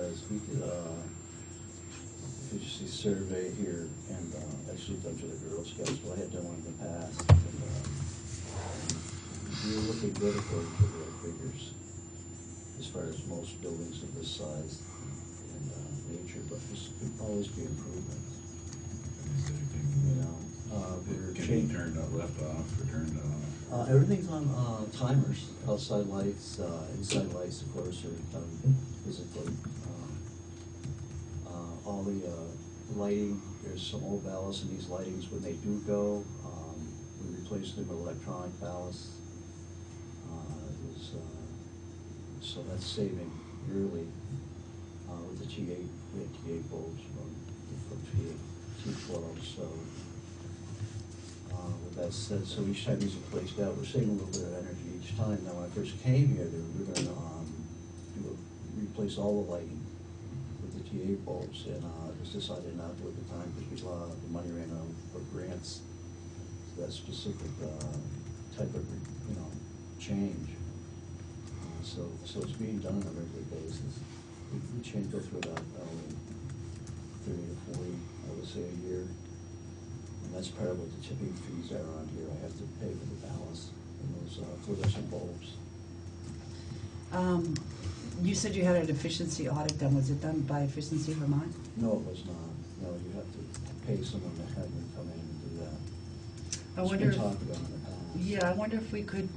is we did a efficiency survey here, and actually done to the Girl Scouts, but I had done one in the past. And, we were looking good according to the figures, as far as most buildings of this size and nature, but this could always be improvement. You know, we're Can be turned up, left off, or turned on? Everything's on timers. Outside lights, inside lights, of course, are done physically. All the lighting, there's some old ballasts in these lightings. When they do go, we replace them with electronic ballasts. So that's saving yearly with the T8. We have T8 bulbs from T12. So with that said, so each time these are placed out, we're saving a little bit of energy each time. Now, when I first came here, we were going to replace all the lighting with the T8 bulbs, and it was decided not to at the time because the money ran out for grants for that specific type of change. So it's being done on a regular basis. We go through about 30 to 40, I would say, a year. And that's part of what the tipping fees are on here. I have to pay for the ballast and those fluorescent bulbs. You said you had an efficiency audit done. Was it done by Efficiency Vermont? No, it was not. No, you have to pay someone to have them come in and do that. I wonder. It's been talked about in the past. Yeah, I wonder if we could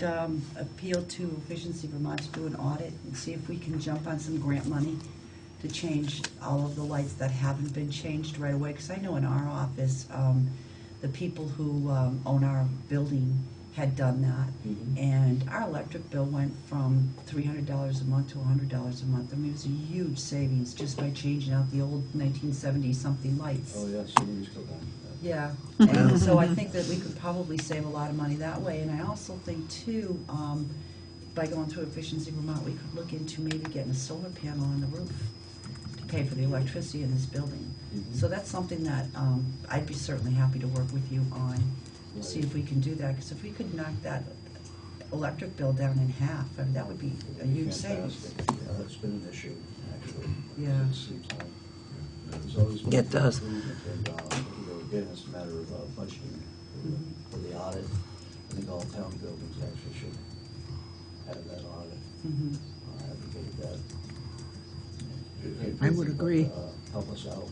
appeal to Efficiency Vermont to do an audit and see if we can jump on some grant money to change all of the lights that haven't been changed right away. Because I know in our office, the people who own our building had done that, and our electric bill went from $300 a month to $100 a month. I mean, it was a huge savings just by changing out the old 1970-something lights. Oh, yeah, so we still got that. Yeah, and so I think that we could probably save a lot of money that way. And I also think, too, by going through Efficiency Vermont, we could look into maybe getting a solar panel on the roof to pay for the electricity in this building. So that's something that I'd be certainly happy to work with you on, see if we can do that. Because if we could knock that electric bill down in half, I mean, that would be a huge savings. Yeah, that's been an issue, actually. Yeah. It seems like there's always been It does. improvement, and again, it's a matter of budgeting for the audit. I think all town buildings actually should have that audit. I advocate that. I would agree. Help us out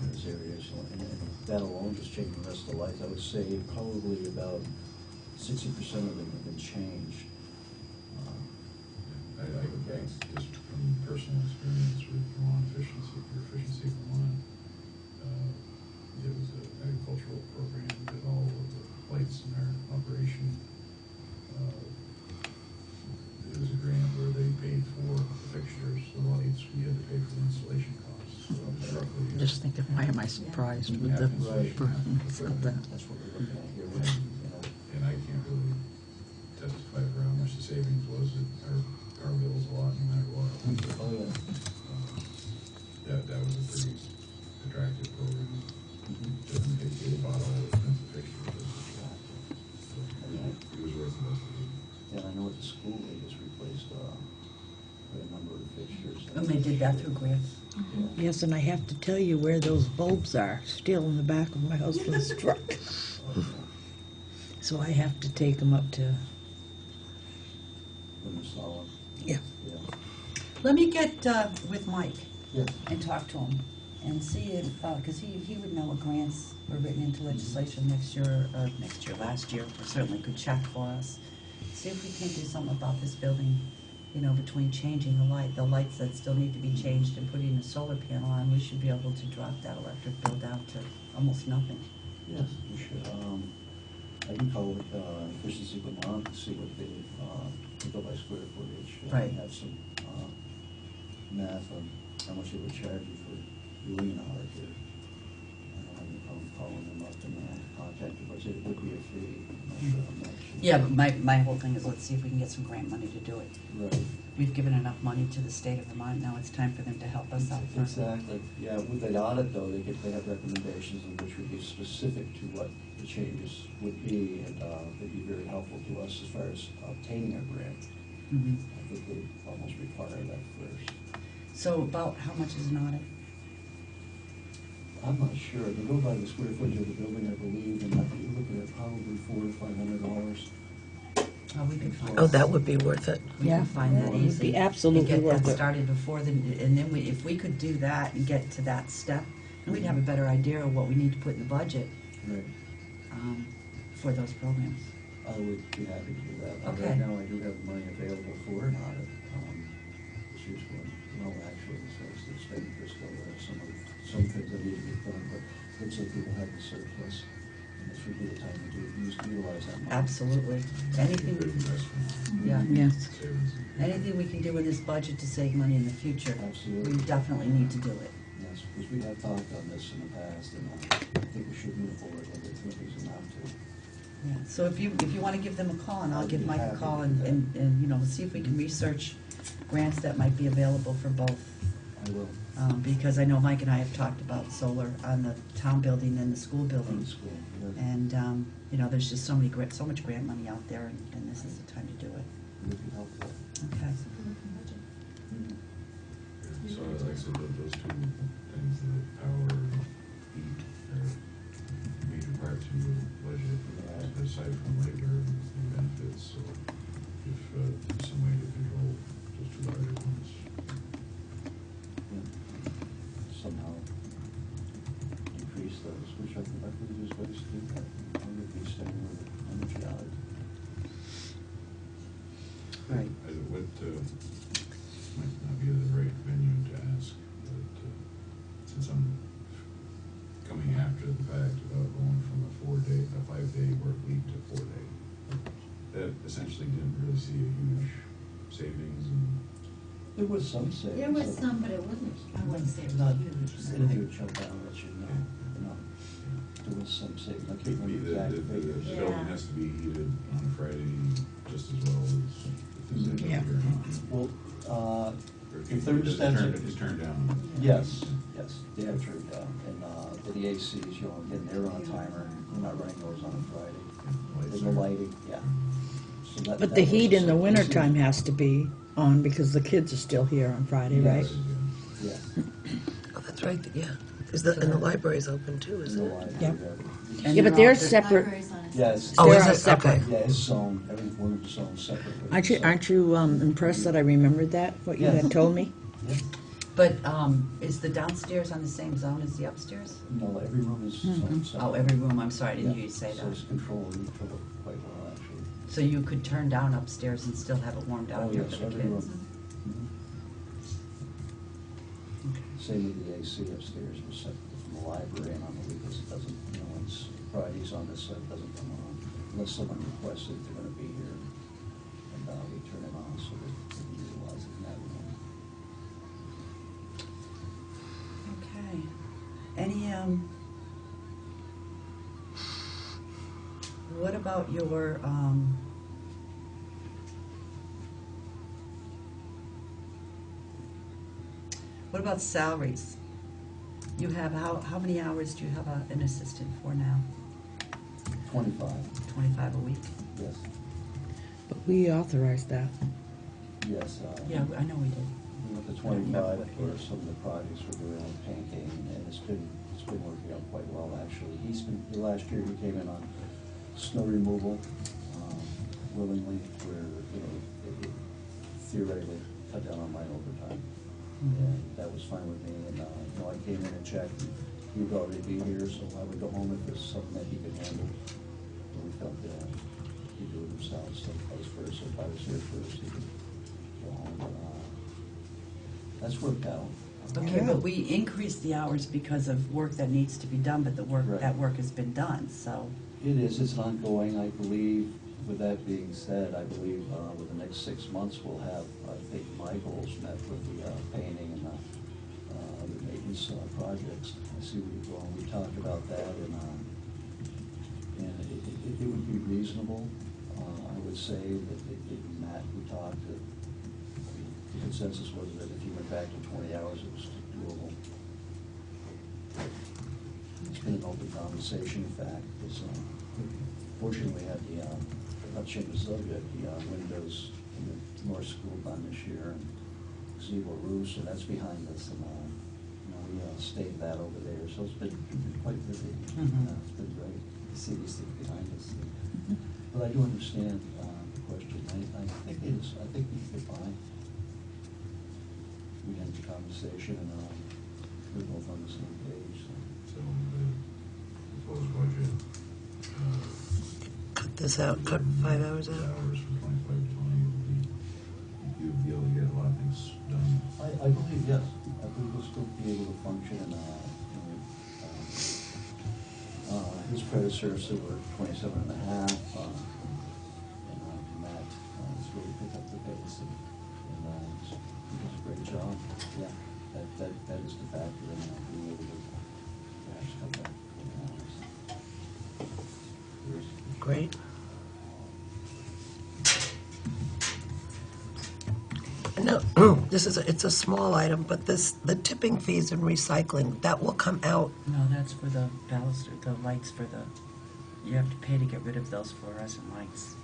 on this area. So, and that alone, just changing the rest of the lights, I would say probably about 60% of them have been changed. I would think, just from personal experience with Vermont Efficiency Vermont, it was an agricultural program that all of the lights in our operation, it was a grant where they paid for the fixtures, the lights, we had to pay for the installation costs. So it was roughly, Just thinking, why am I surprised with the performance of that? That's what we're looking at here. and I can't really testify for how much the savings was. Our bill was a lot no matter what. Oh, yeah. That was a pretty attractive program. Just in case they bought all the expensive fixtures. So, it was worth investigating. And I know at the school they just replaced a number of fixtures. And they did that through grants. Yeah. Yes, and I have to tell you where those bulbs are, still in the back of my husband's truck. So I have to take them up to, Install them. yeah. Yeah. Let me get with Mike Yeah. and talk to him and see if, because he would know what grants were written into legislation last year, or certainly could check for us. See if we can't do something about this building, between changing the lights that still need to be changed and putting a solar panel on. We should be able to drop that electric bill down to almost nothing. Yes, we should. I can call Efficiency Vermont to see what they go by square footage. Right. And have some math on how much they would charge you for doing an audit here. I don't have any problem calling them up and contacting them. It would be a fee. I'm not sure. Yeah, but my whole thing is, let's see if we can get some grant money to do it. Right. We've given enough money to the state of Vermont, now it's time for them to help us out. Exactly. Yeah, with that audit though, they have recommendations in which would be specific to what the changes would be, and they'd be very helpful to us as far as obtaining a grant. I think they almost require that first. So about how much is an audit? I'm not sure, they go by the square footage of the building, I believe, and I think you're looking at probably $400 to $500. Oh, we could find. Oh, that would be worth it. We Yeah. can find that It would easy. be absolutely And get worth that it. started before the, and then we, if we could do that and get to that step, then we'd have a better idea of what we need to put in the budget, Right. for those programs. I would be happy to do that. Okay. Right now, I do have money available for an audit. It's usually, well, actually, it's the expenditure still there, some things that need to get done, but looks like people have the surplus, and this would be the time to utilize that money. Absolutely. Anything, Good investment. yeah. Yes. Savings. Anything we can do in this budget to save money in the future, Absolutely. we definitely need to do it. Yes, because we have talked on this in the past, and I think we should move forward with it, if there's enough to. Yeah, so if you want to give them a call, and I'll I'd give be Mike a happy call, to do and, you know, see if we can research grants that might be available for both. I will. Because I know Mike and I have talked about solar on the town building and the school In building. school, yeah. And, you know, there's just so much grant money out there, and this is the time to do it. It would be helpful. Okay. Mhm. So like I said, those two things, the power and heat, are major part to your budget, aside from labor and benefits, so if there's some way to control those two larger ones. Yeah. Somehow decrease those, which I think there's ways to do that. I would be staying with energy audit. Right. What, might not be the right venue to ask, but since I'm coming after the fact about going from a 5-day work week to 4-day, that essentially didn't really see a huge savings and. There was some savings. There was some, but it wasn't, I wouldn't say it was Not huge. in a huge chunk, I'll let you know. No. There was some savings, I can't remember the exact figures. The building has to be heated on a Friday just as well as if there's any Yeah. here or not. Well, Or the thermostats. It's turned down. Yes, yes, they have turned down, and the ACs, you know, again, they're on a timer, we're not running those on a Friday. Lights And the are- lighting, yeah. So that- But that the was heat a in the savings. wintertime has to be on because the kids are still here on Friday, right? Yes. Yeah. Oh, that's right, yeah. And the library's open too, In isn't the it? library, Yep. yeah. And Yeah, but all- they're separate. Libraries on its Yes. Oh, They're is on it? separate. Okay. Yeah, it's zoned, every one is zoned separately. Aren't you impressed that I remembered that, what you Yeah. had told me? Yeah. But, is the downstairs on the same zone as the upstairs? No, every room is zoned separately. Oh, every room, I'm sorry, I didn't Yeah. hear you say So that. it's controlled, we control it quite well, actually. So you could turn down upstairs and still have it warmed Oh, out here yes, for the every kids? room. Mhm. Same with the AC upstairs, was separate from the library, and on the weekends it doesn't, you know, it's Fridays on this side, it doesn't come on, unless someone requests it, they're gonna be here, and we turn it on so that they can utilize it in that room. Okay. Any, what about your, what about salaries? You have, how many hours do you have an assistant for now? 25, 25 a week? yes, But we authorized that. yes. Yeah, I know we did. We went to 25 for some of the projects we're doing on painting, and it's been working out quite well, actually. Last year he came in on snow removal willingly, where, you know, it theoretically cut down on my overtime. And that was fine with me, and, you know, I came in and checked, and he'd already be here, so I would go home if there's something that he could handle. But we felt that he'd do it himself, so vice versa, if I was here first, he could go home. But, that's worked out. Okay, but we increased the hours because of work that needs to be done, but Right. that work has been done, so. It is, it's ongoing, I believe. With that being said, I believe with the next 6 months, we'll have, I think, my goals met with the painting and the maintenance projects. I see where you're going, we talked about that, and it would be reasonable. I would say that Matt, we talked, the consensus was that if you went back to 20 hours, it was doable. It's been an open conversation, in fact, because fortunately we had the, not change the subject, the windows in the North School done this year, and gazebo roofs, and that's behind us, and, we staked that over there, so it's been quite busy. Mhm. It's been great to see these things behind us. But I do understand, the question. I think we could buy. We had the conversation, and, we're both on the same page, so. So the proposed budget, Cut this out, cut 5 hours out. hours from 25 to 20, you'd be able to get a lot of things done. I believe, yes. I believe we'll still be able to function, and, his predecessor were 27 and a half, and, Matt, has really picked up the pace, and, he does a great job. Yeah, that is the factor in, being able to perhaps come back. Great. No, it's a small item, but the tipping fees and recycling, that will come out. No, that's for the baluster, the lights for you have to pay to get rid of those fluorescent lights.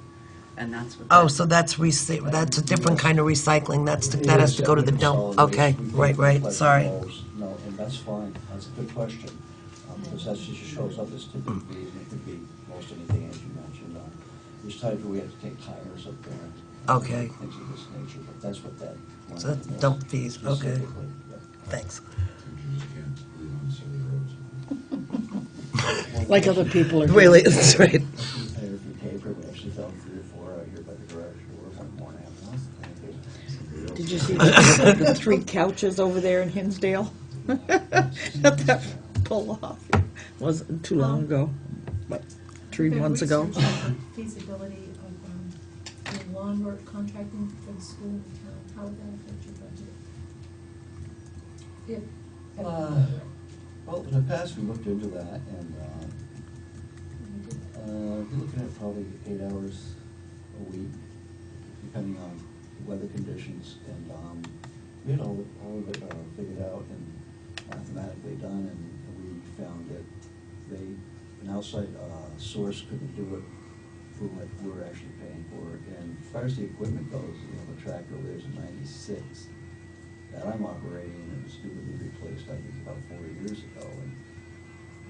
And that's what. Oh, so that's a different kind of recycling, that has to go to the dump. Okay, right, sorry. No, and that's fine, that's a good question, because that just shows up as tipping fees, and it could be most anything, as you mentioned. There's times where we have to take tires up there. Okay. Things of this nature, but that's what that. So that's dump fees, okay. Specifically, yeah. Thanks. You just can't leave on the side of the roads. Like other people are doing. Really, that's right. If you paper, we actually found 3 or 4 out here by the garage door one morning. Did you see the 3 couches over there in Hinsdale? That pull off. Wasn't too long ago, but 3 months ago. Have researched the feasibility of doing lawn work contracting for the school in town? How would that affect your budget? Well, in the past, we looked into that, and we're looking at probably 8 hours a week, depending on weather conditions, and we had all of it figured out and mathematically done, and we found that an outside source couldn't do it for what we're actually paying for. And as far as the equipment goes, the tractor there's a '96 that I'm operating, and it was due to be replaced, I think, about 4 years ago. And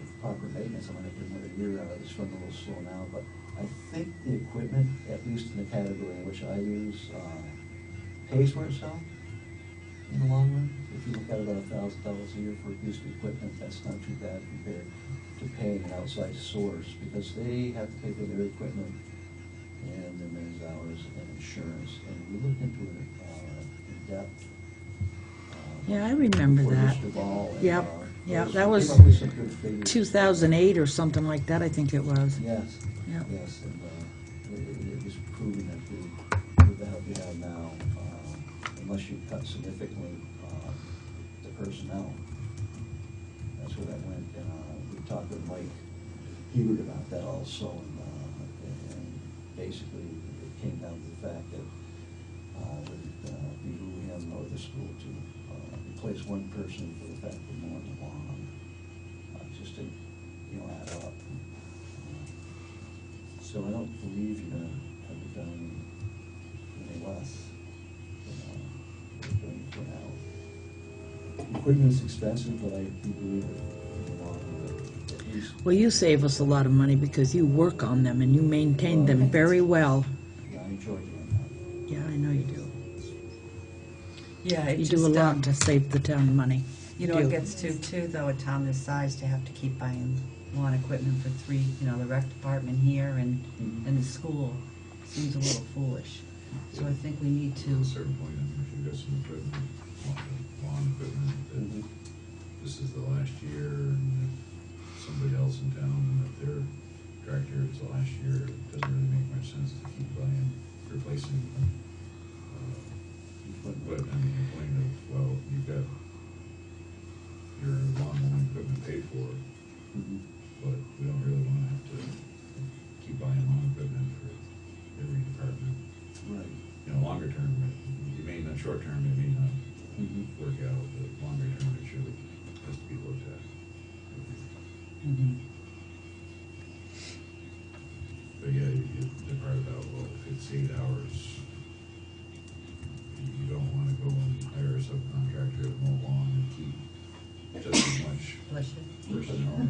with proper maintenance, I'm gonna get another year out of it. It's running a little slow now, but I think the equipment, at least in the category in which I use, pays for itself in the long run. If you look at about $1,000 a year for a piece of equipment, that's not too bad compared to paying an outside source, because they have to pay for their equipment and their man's hours and insurance. And we looked into it in depth. Yeah, I remember before that. Mr. Ball, and, Yep, yeah, that came was up with some good figures. 2008 or something like that, I think it was. Yes, Yep. yes, and it was proving that with the help you have now, unless you cut significantly the personnel, that's where that went. And we talked with Mike Hebert about that also, and basically it came down to the fact that it would behoove him or the school to replace one person for the fact that more than one. Just didn't, add up. So I don't believe you're gonna have it done any less than what we're doing for now. Equipment's expensive, but I do believe that in the long run, that at least, Well, you save us a lot of money because you work on them and you maintain them very well. yeah, I enjoy doing Yeah, I know you do. Yeah, it You just, do a lot to save the town money. You know, it gets to, too, though, a town this size, to have to keep buying lawn equipment for 3, the rec department here and the school seems a little foolish. So I think we need At to, a certain point, if you've got some equipment, lawn equipment, that this is the last year, and if somebody else in town, and if their tractor is the last year, it doesn't really make much sense to keep replacing them. But I mean, the point of, well, you've got your lawn mowing equipment paid for, but we don't really wanna have to keep buying lawn equipment for every department. Right. Longer term, it may not, short term, it may not work out, but longer term, it surely has to be looked at. But yeah, the part about, well, if it's 8 hours, you don't wanna go and hire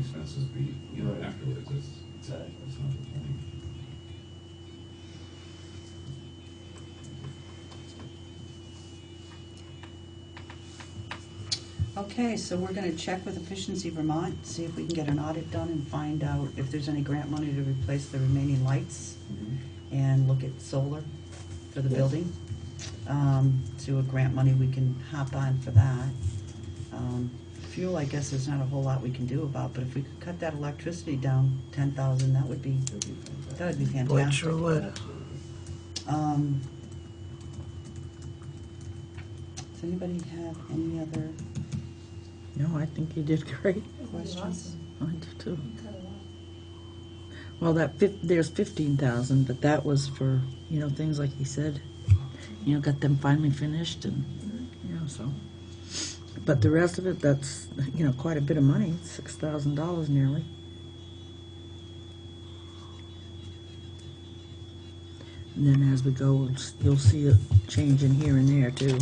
expenses be, Right. afterwards, Exactly. that's not the point. Okay, so we're gonna check with Efficiency Vermont, see if we can get an audit done and find out if there's any grant money to replace the remaining lights Mhm. and look at solar for the Yes. building. See what grant money we can hop on for that. Fuel, I guess there's not a whole lot we can do about, but if we could cut that electricity down 10,000, that would be That'd be fantastic. fantastic. Boy, it sure would. Absolutely. Does anybody have any other No, I think you did great. questions? I do too. Cut it off. Well, there's 15,000, but that was for, things like he said, got them finally finished and, so. But the rest of it, that's, quite a bit of money, $6,000 nearly. And then as we go, you'll see it changing here and there too.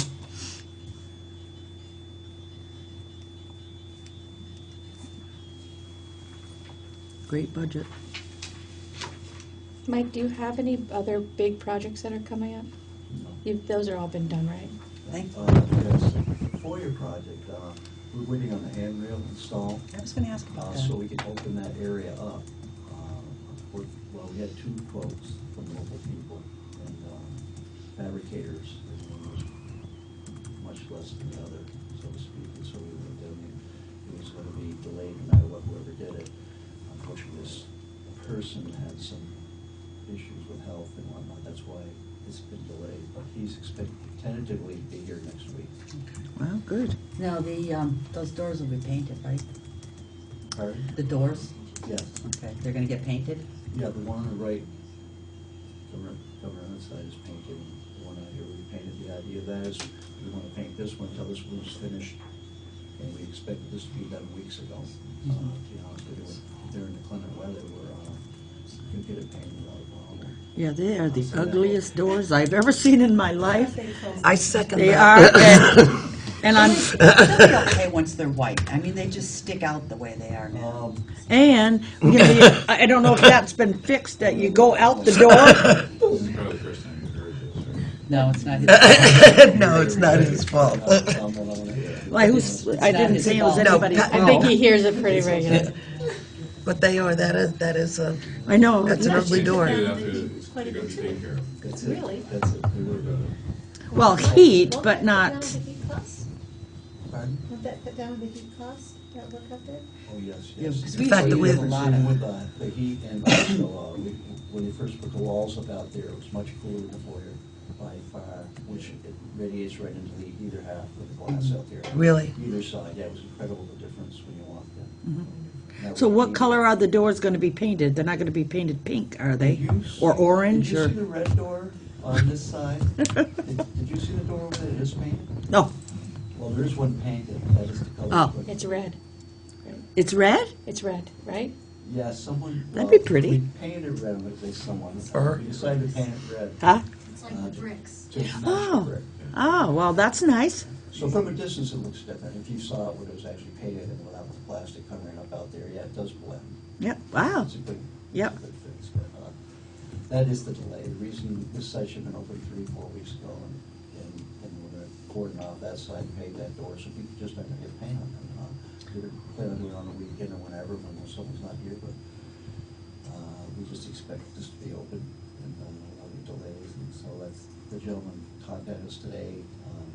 Great budget. Mike, do you have any other big projects that are coming up? No. Those are all been done, right? Thank you. Yes, FOIA project, we're waiting on the handrail install, I was gonna ask about so that. we can open that area up. Well, we had 2 quotes from local people, and fabricators, and one was much less than the other, so to speak, and so we went down there. It was gonna be delayed no matter what, whoever did it. Unfortunately, this person had some issues with health and whatnot, that's why it's been delayed, but he's expected tentatively to be here next week. Well, good. Now, those doors will be painted, right? Pardon? The doors? Yes. Okay, they're gonna get painted? Yeah, the one on the right, cover on that side is painted, and the one out here we painted. The idea of that is we want to paint this one until this one's finished, and we expected this to be done weeks ago. To be honest with you, during the inclement weather, we could get it painted without a problem. Yeah, they are the ugliest doors I've ever seen in my life. I second They that. are, and I'm, They'll be okay once they're white. I mean, they just stick out the way they are now. and, I don't know if that's been fixed, that you go out the door. This is probably the first time you've heard this, right? No, it's not his. No, it's not his fault. Like, I didn't say it was No, anybody's I I think fault. he hears it pretty regularly. But they are, that is I know. that's an ugly door. You're gonna be taken care of. That's it. Really? That's it. We were, Well, heat, Won't but that not, cut down the heat costs? pardon? Won't that cut down the heat costs that work up there? Oh, yes, Yeah, yes. because The we fact that usually we- use a lot Same of. with the heat, and also, when they first put the walls up out there, it was much cooler in the foyer by far, which it radiates right into the either half of the glass out there. Really? Either side, yeah, it was incredible the difference when you walked in. That so was what the- color are the doors gonna be painted? They're not gonna be painted pink, are they? Did you Or see- orange, Did you or? see the red door on this side? Did you see the door over there that is painted? No, Well, there is one painted, that is the color. Oh. but- It's red. it's red? It's red, right? Yeah, someone. That'd well, be pretty. We painted red, I'm gonna say someone. Or- We decided to paint it red. Huh? It's like the bricks. To match the Oh. brick. Oh, well, that's nice. So from a distance, it looks different. If you saw it when it was actually painted and without the plastic covering up out there, yeah, it does blend. Yep, wow. It's a good, Yep. it's a good fix, but, that is the delay. The reason this site should have been open 3-4 weeks ago, and we're gonna cordon off that side and pave that door, so people just aren't gonna get paint on them. We were planning on doing it on the weekend or whenever, when someone's not here, but, we just expect this to be open, and, without any delays, and so that's, the gentleman contacted us today,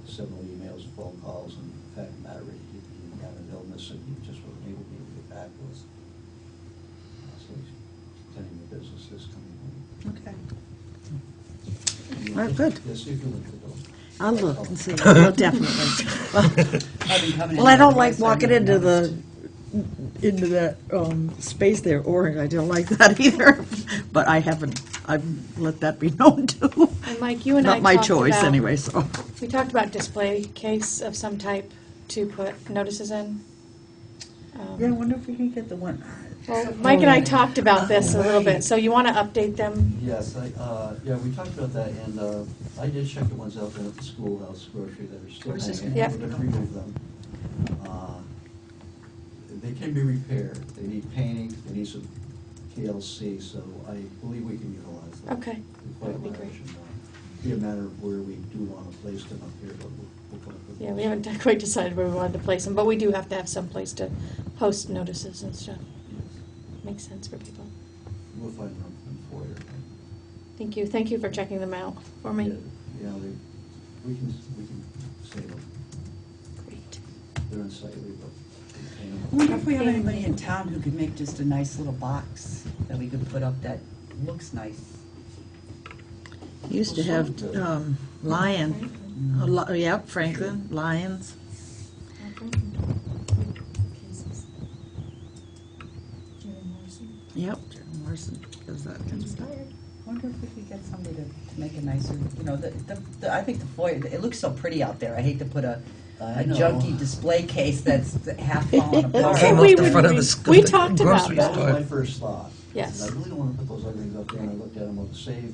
several emails and phone calls, and in fact, matter of he had an illness, and he just wasn't able to get back to us. So he's attending the business this coming week. Okay. Well, good. Yeah, see if you look at the door. I'll look and see, well, definitely. I've been coming in Well, I don't there, like so I walking didn't into notice. into that, space there, orange, I don't like that either. But I've let that be known too. And Mike, you and I Not my talked choice, about- anyway, so. We talked about display case of some type to put notices in. Yeah, I wonder if we can get the one. Well, Mike and I talked about this a little bit, so you want to update them? Yes, yeah, we talked about that, and I did check the ones out there at the schoolhouse grocery that are still Where's this hanging. one? We're gonna remove them. they can be repaired. They need painting, they need some TLC, so I believe we can utilize them. Okay, They're that would be quite great. large, and, be a matter of where we do want to place them up here, but we'll come up with. Yeah, we haven't quite decided where we wanted to place them, but we do have to have some place to post notices and stuff. Makes sense for people. We'll find them for you. Thank you. Thank you for checking them out for me. Yeah, we can save them. Great. They're unsightly, but we paint I them. wonder if we have anybody in town who could make just a nice little box that we could put up that looks nice. Used to have, Lion, yep, Franklin, Lions. Jerry Morrison. Yep, Jerry Morrison does that kind of stuff. I wonder if we could get somebody to make a nicer, you know, I think the foyer, it looks so pretty out there. I hate to put a I know. junky display case that's half falling apart. Came We off the would- front of we- the we the talked about grocery that. That was my store. first thought. Yes. I really don't want to put those other things up there, and I looked at them, well, to save,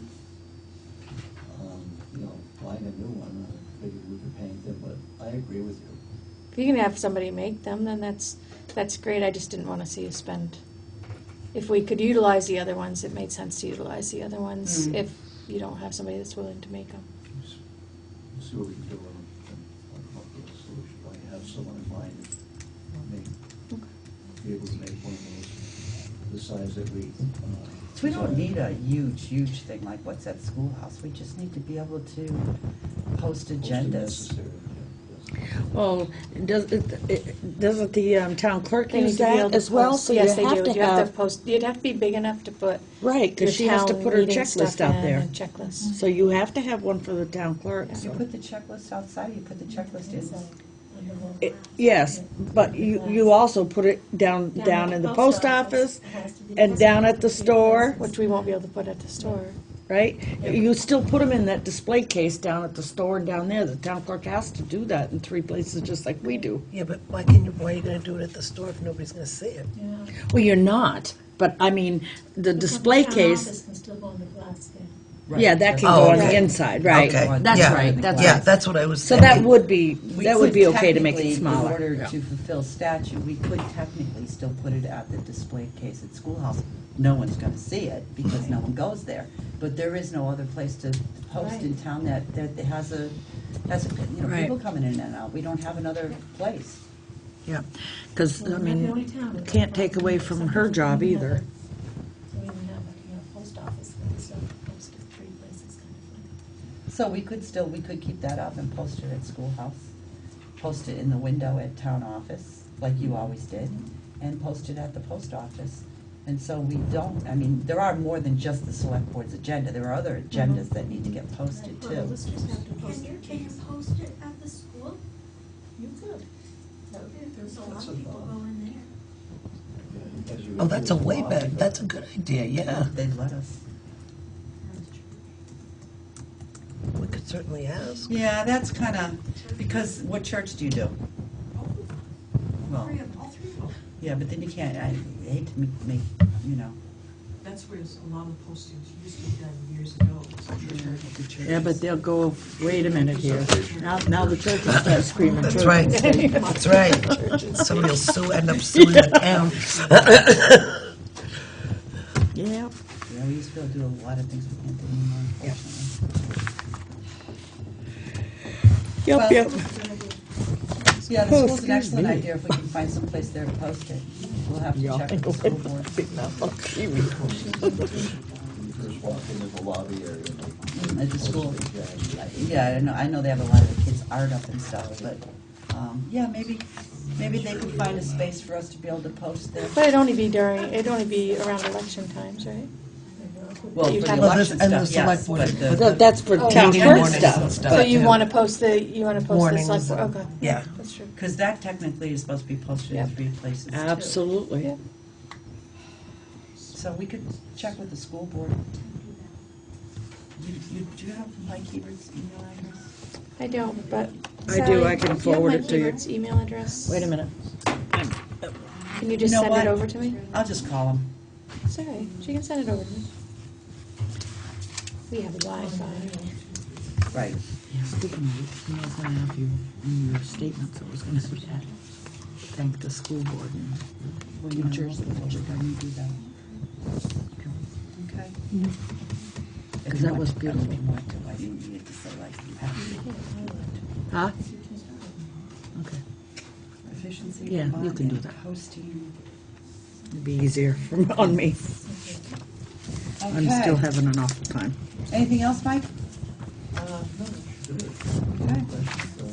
buying a new one, I figured we could paint them, but I agree with you. If you can have somebody make them, then that's great. I just didn't want to see you spend. If we could utilize the other ones, it made sense to utilize the other ones. Mm. If you don't have somebody that's willing to make them. We'll see what we can do, and I'll come up with a solution. I have someone in mind that may be able to make one of those, the size that we. So we don't need a huge thing like what's at schoolhouse. We just need to be able to post agendas. Necessary, yeah, yes. Well, doesn't the town clerk They need use to be able that to as well? post. So Yes, you they have do. to You have to have, post. You'd have to be big enough to put right, your because she has to town put her meeting checklist stuff out in there. and checklist. So you have to have one for the town clerk. Yeah. You put the checklist outside, or you put the checklist in? Inside, under the- Yes, but you also put it down in the post office and down at the store, Which we won't be able to put at the store. right? You still put them in that display case down at the store and down there. The town clerk has to do that in 3 places, just like we do. Yeah, but why are you gonna do it at the store if nobody's gonna see it? Yeah. Well, you're not, but I mean, the display Town case, office can still go on the glass stand. yeah, that can Oh, go on okay. the inside, right? Okay, That's yeah, right, that's Yeah, right. that's what I was So thinking. that would be We okay could to make technically, it smaller. in order Yeah. to fulfill statute, we could technically still put it at the display case at schoolhouse. No one's gonna see it because no one goes there. But there is no other place to post in town that has a, Right. people coming in and out. We don't have another place. Yeah, because, Well, I we're not the only mean, town that can't does take that. away from her job Sometimes we either. have a- So we even have a post office that is posted 3 places kind of thing. So we could keep that up and post it at schoolhouse. Post it in the window at town office, like you always did, and post it at the post office. And so we don't, I mean, there are more than just the select board's agenda. There are other agendas that need to get posted Well, the too. listers have to post Can you, their can you things. post it at the school? You could. That would be a There's a lot That's of people a- go in there. Yeah, as you Oh, that's a improve way the better, volume, that's a good idea, yeah. They'd let us. We could certainly ask. Yeah, that's kind of, because what church do you do? Well, All three of them. yeah, but then you can't, I hate to make, you know. That's where a lot of postings used to be done years ago. the churches. Yeah, but they'll go, wait a minute here. Now the church will start screaming. That's church. right, that's right. Somebody will end up suing the town. Yeah, Yeah, we used to be able to do a lot of things we can't do anymore, unfortunately. yep, Well, yep. Yeah, the Oh, school's an excuse excellent me. idea if we can find some place there to post it. We'll have to Yeah. check with the school board. When you first walk into the lobby area. At the school. Yeah. Yeah, I know they have a lot of the kids' art up and stuff, but, yeah, maybe they could find a space for us to be able to post there. But it'd only be around election times, right? Well, for You'd the have- election And the stuff, yes, select board. but But the, that's for Oh, town meeting clerk mornings stuff. and stuff. So you yeah. want to post the Mornings select board, and- okay. yeah. That's true. because that technically is supposed to be posted in Yep. 3 places too. Absolutely. Yeah. So we could check with the school board. Do you have Mike Hebert's email address? I don't, but. I do, Sally, I can do you have forward Mike it to you. Ebert's email address? Wait a minute. Can you just You know send it what? over to me? I'll just call him. It's all right. She can send it over to me. We have Wi-Fi. Right. Yeah, speaking of which, I was gonna have you in your statements, I was gonna do that. thank the school board in Well, New Jersey. When you do that. Okay. If 'Cause you that want was to- beautiful. if you want to, I didn't need it to say like you have to. Huh? Okay, Efficiency. Yeah, you Vermont, can do and that. Hosting. it'd be easier on me. I'm still Okay. having an awful time. Anything else, Mike? No, sure. Okay.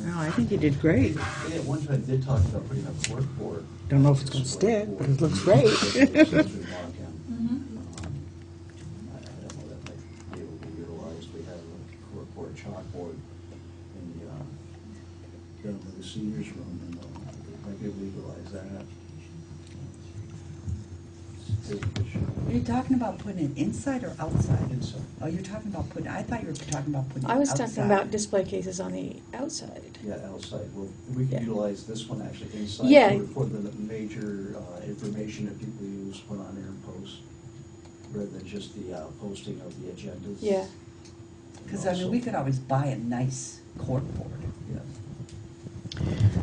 No, I think you did great. They at one time did talk about putting up a corkboard. Don't know if it's gonna stick, but it looks great. Mm-hmm. I don't know, that might be able to be utilized. We have a corkboard chalkboard in down in the seniors room, and might be able to utilize that. Are you talking about putting it inside or outside? Inside. Oh, you're talking about putting, I thought you were talking about putting it I was outside. talking about display cases on the outside. Yeah, outside. Well, we Yeah. can utilize this one actually inside Yeah. for the major information that people use, put on there and post, rather than just the posting of the agendas. Yeah. Because, I mean, we could always buy a nice corkboard. Yeah.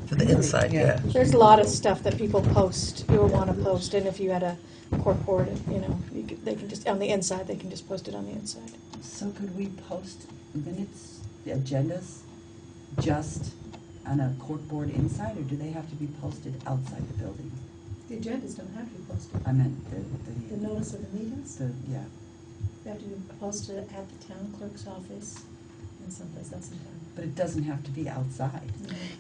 For the inside, yeah. There's a lot of stuff that people post, you will want to post, and if you had a corkboard, you know, they can just, on the inside, they can just post it on the inside. So could we post minutes, the agendas, just on a corkboard inside, or do they have to be posted outside the building? The agendas don't have to be posted. I meant The notice of the meetings, the, yeah. they have to be posted at the town clerk's office and someplace else in town. But it doesn't have to be outside.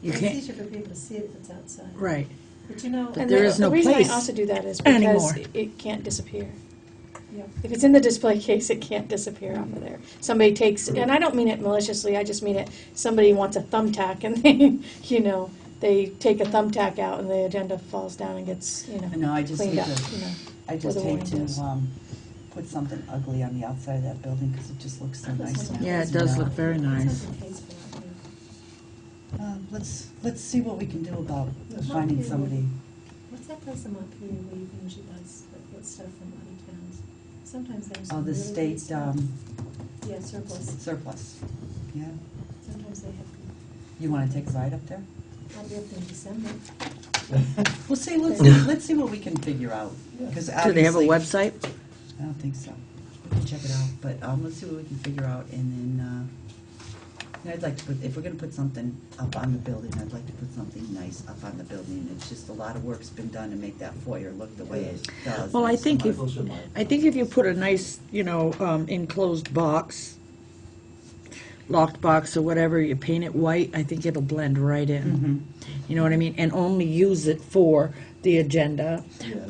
You It's can't- easier for people to see it if it's outside. Right. But you know, And there the- is no The reason I place also do that is anymore. because it can't disappear. yeah. If it's in the display case, it can't disappear off of there. Somebody takes, and I don't mean it maliciously, I just mean it, somebody wants a thumbtack and they, you know, they take a thumbtack out and the agenda falls down and gets, you know, No, I just cleaned hate up, to, you know. I where just the hate warning is. to, put something ugly on the outside of that building, because it just looks so nice now. Yeah, it does look very nice. It's not the case for that, Let's see what we can do about Yes. finding Okay. somebody. What's that place in Montpelier where you can usually buy get stuff from other towns? Sometimes there's Oh, some the really good state, stuff. Yeah, surplus. surplus, yeah. Sometimes they have, You wanna take a ride up there? I'll be up in December. Well, see, let's see what we can figure out, because Do they have a obviously- website? I don't think so. We can check it out, but, let's see what we can figure out, and then, I'd like to put, if we're gonna put something up on the building, I'd like to put something nice up on the building. It's just a lot of work's been done to make that foyer look the way it does. Well, I think if, Those are my- I think if you put a nice, enclosed box, locked box or whatever, you paint it white, I think it'll blend right in. Mhm. You know what I mean? And only use it for the agenda. Yes.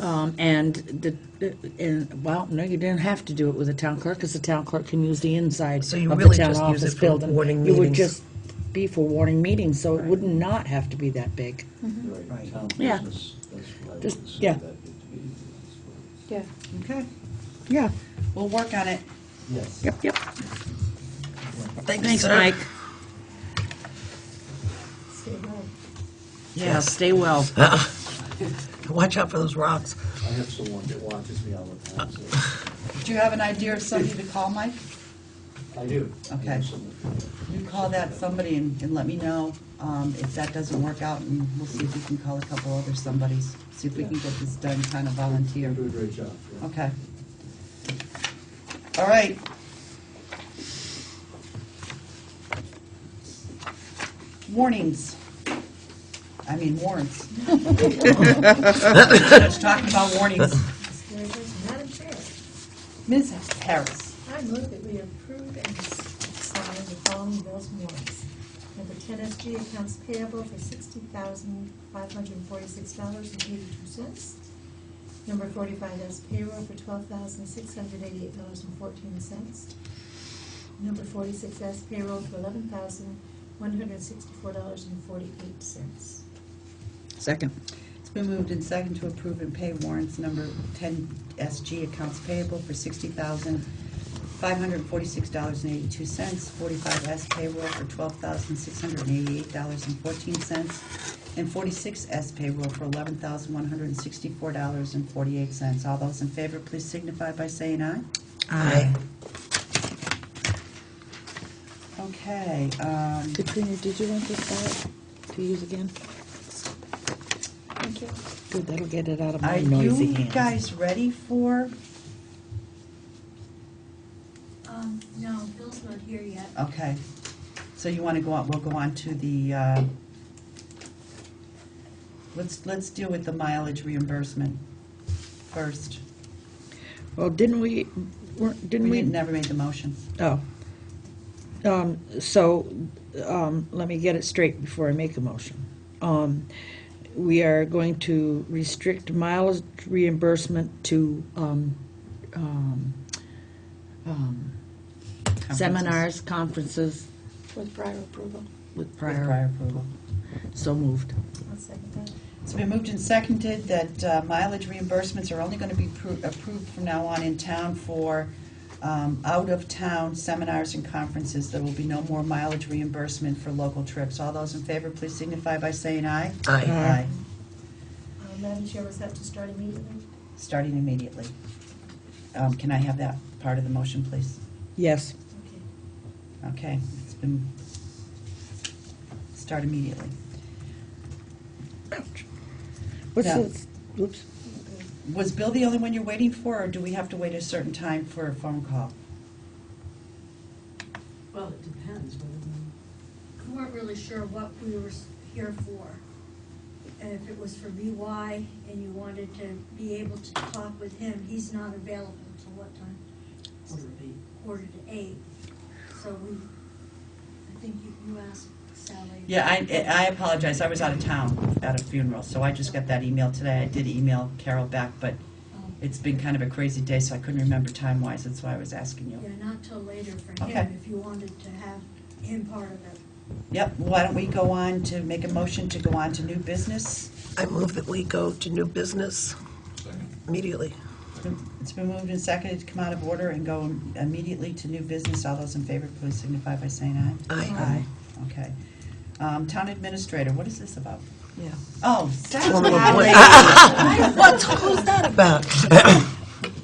Well, no, you didn't have to do it with the town clerk, because the town clerk can use the inside So you of the really town just use office it for building. warning You would meetings. just be for warning meetings, so it would not have to be that big. Right, Right. town Yeah. business, that's what I would Just- consider yeah. that to be. Yeah. Okay, Yeah, we'll work on it. Yes. yep. Thanks, Thanks, Mike. Stay home. Yeah, Yes. stay well. Watch out for those rocks. I have someone that watches me all the time, so Do you have an idea of somebody to call, Mike? I do. Okay. I have someone. You call that somebody and let me know, if that doesn't work out, and we'll see if we can call a couple other somebodies, see if we can get this done, kind of volunteer. You do a great job. yeah. Okay. All right. Warnings. I mean warrants. Let's talk about warnings. Scary person. Madam Chair, Ms. Harris. I move that we approve and sign the following bills and warrants. Number 10 SG accounts payable for $60,546.82. Number 45S payroll for $12,688.14. Number 46S payroll for $11,164.48. Second. It's been moved and second to approve and pay warrants number 10 SG accounts payable for $60,546.82, 45S payroll for $12,688.14, and 46S payroll for $11,164.48. All those in favor, please signify by saying aye. Aye. Okay, Katrina, did you want this back to use again? Thank you. Good, that'll get it out of Are my noisy you hands. guys ready for, No, Bill's not here yet. okay. So you want to go on, we'll go on to the, let's deal with the mileage reimbursement first. Well, didn't we, Never made the motion. Oh. Let me get it straight before I make a motion. We are going to restrict mileage reimbursement to seminars, conferences With prior approval. with With prior. approval. So moved. I'll second that. It's been moved and seconded that mileage reimbursements are only going to be approved from now on in town for out-of-town seminars and conferences. There will be no more mileage reimbursement for local trips. All those in favor, please signify by saying aye. Aye. Aye. Madam Chair, was that to start immediately? Starting immediately. Can I have that part of the motion, please? Yes. Okay. Okay, it's been, start immediately. Ouch. What's Yeah. this? Whoops. Was Bill the only one you're waiting for, or do we have to wait a certain time for a phone call? Well, it depends whether we, We weren't really sure what we were here for. And if it was for BY and you wanted to be able to talk with him, he's not available until what time? what would be. 7:45. So I think you asked Sally. Yeah, I apologize, I was out of town at a funeral, so I just got that email today. I did email Carol back, but it's been kind of a crazy day, so I couldn't remember time-wise, that's why I was asking you. Yeah, not till later for Okay. him, if you wanted to have him part of it. Yep, why don't we go on to make a motion to go on to new business? I move that we go to new business Second. immediately. It's been moved and seconded to come out of order and go immediately to new business. All those in favor, please signify by saying aye. Aye. Aye, okay. Town administrator, what is this about? Yeah. Oh, Woman of salary. Who's that about?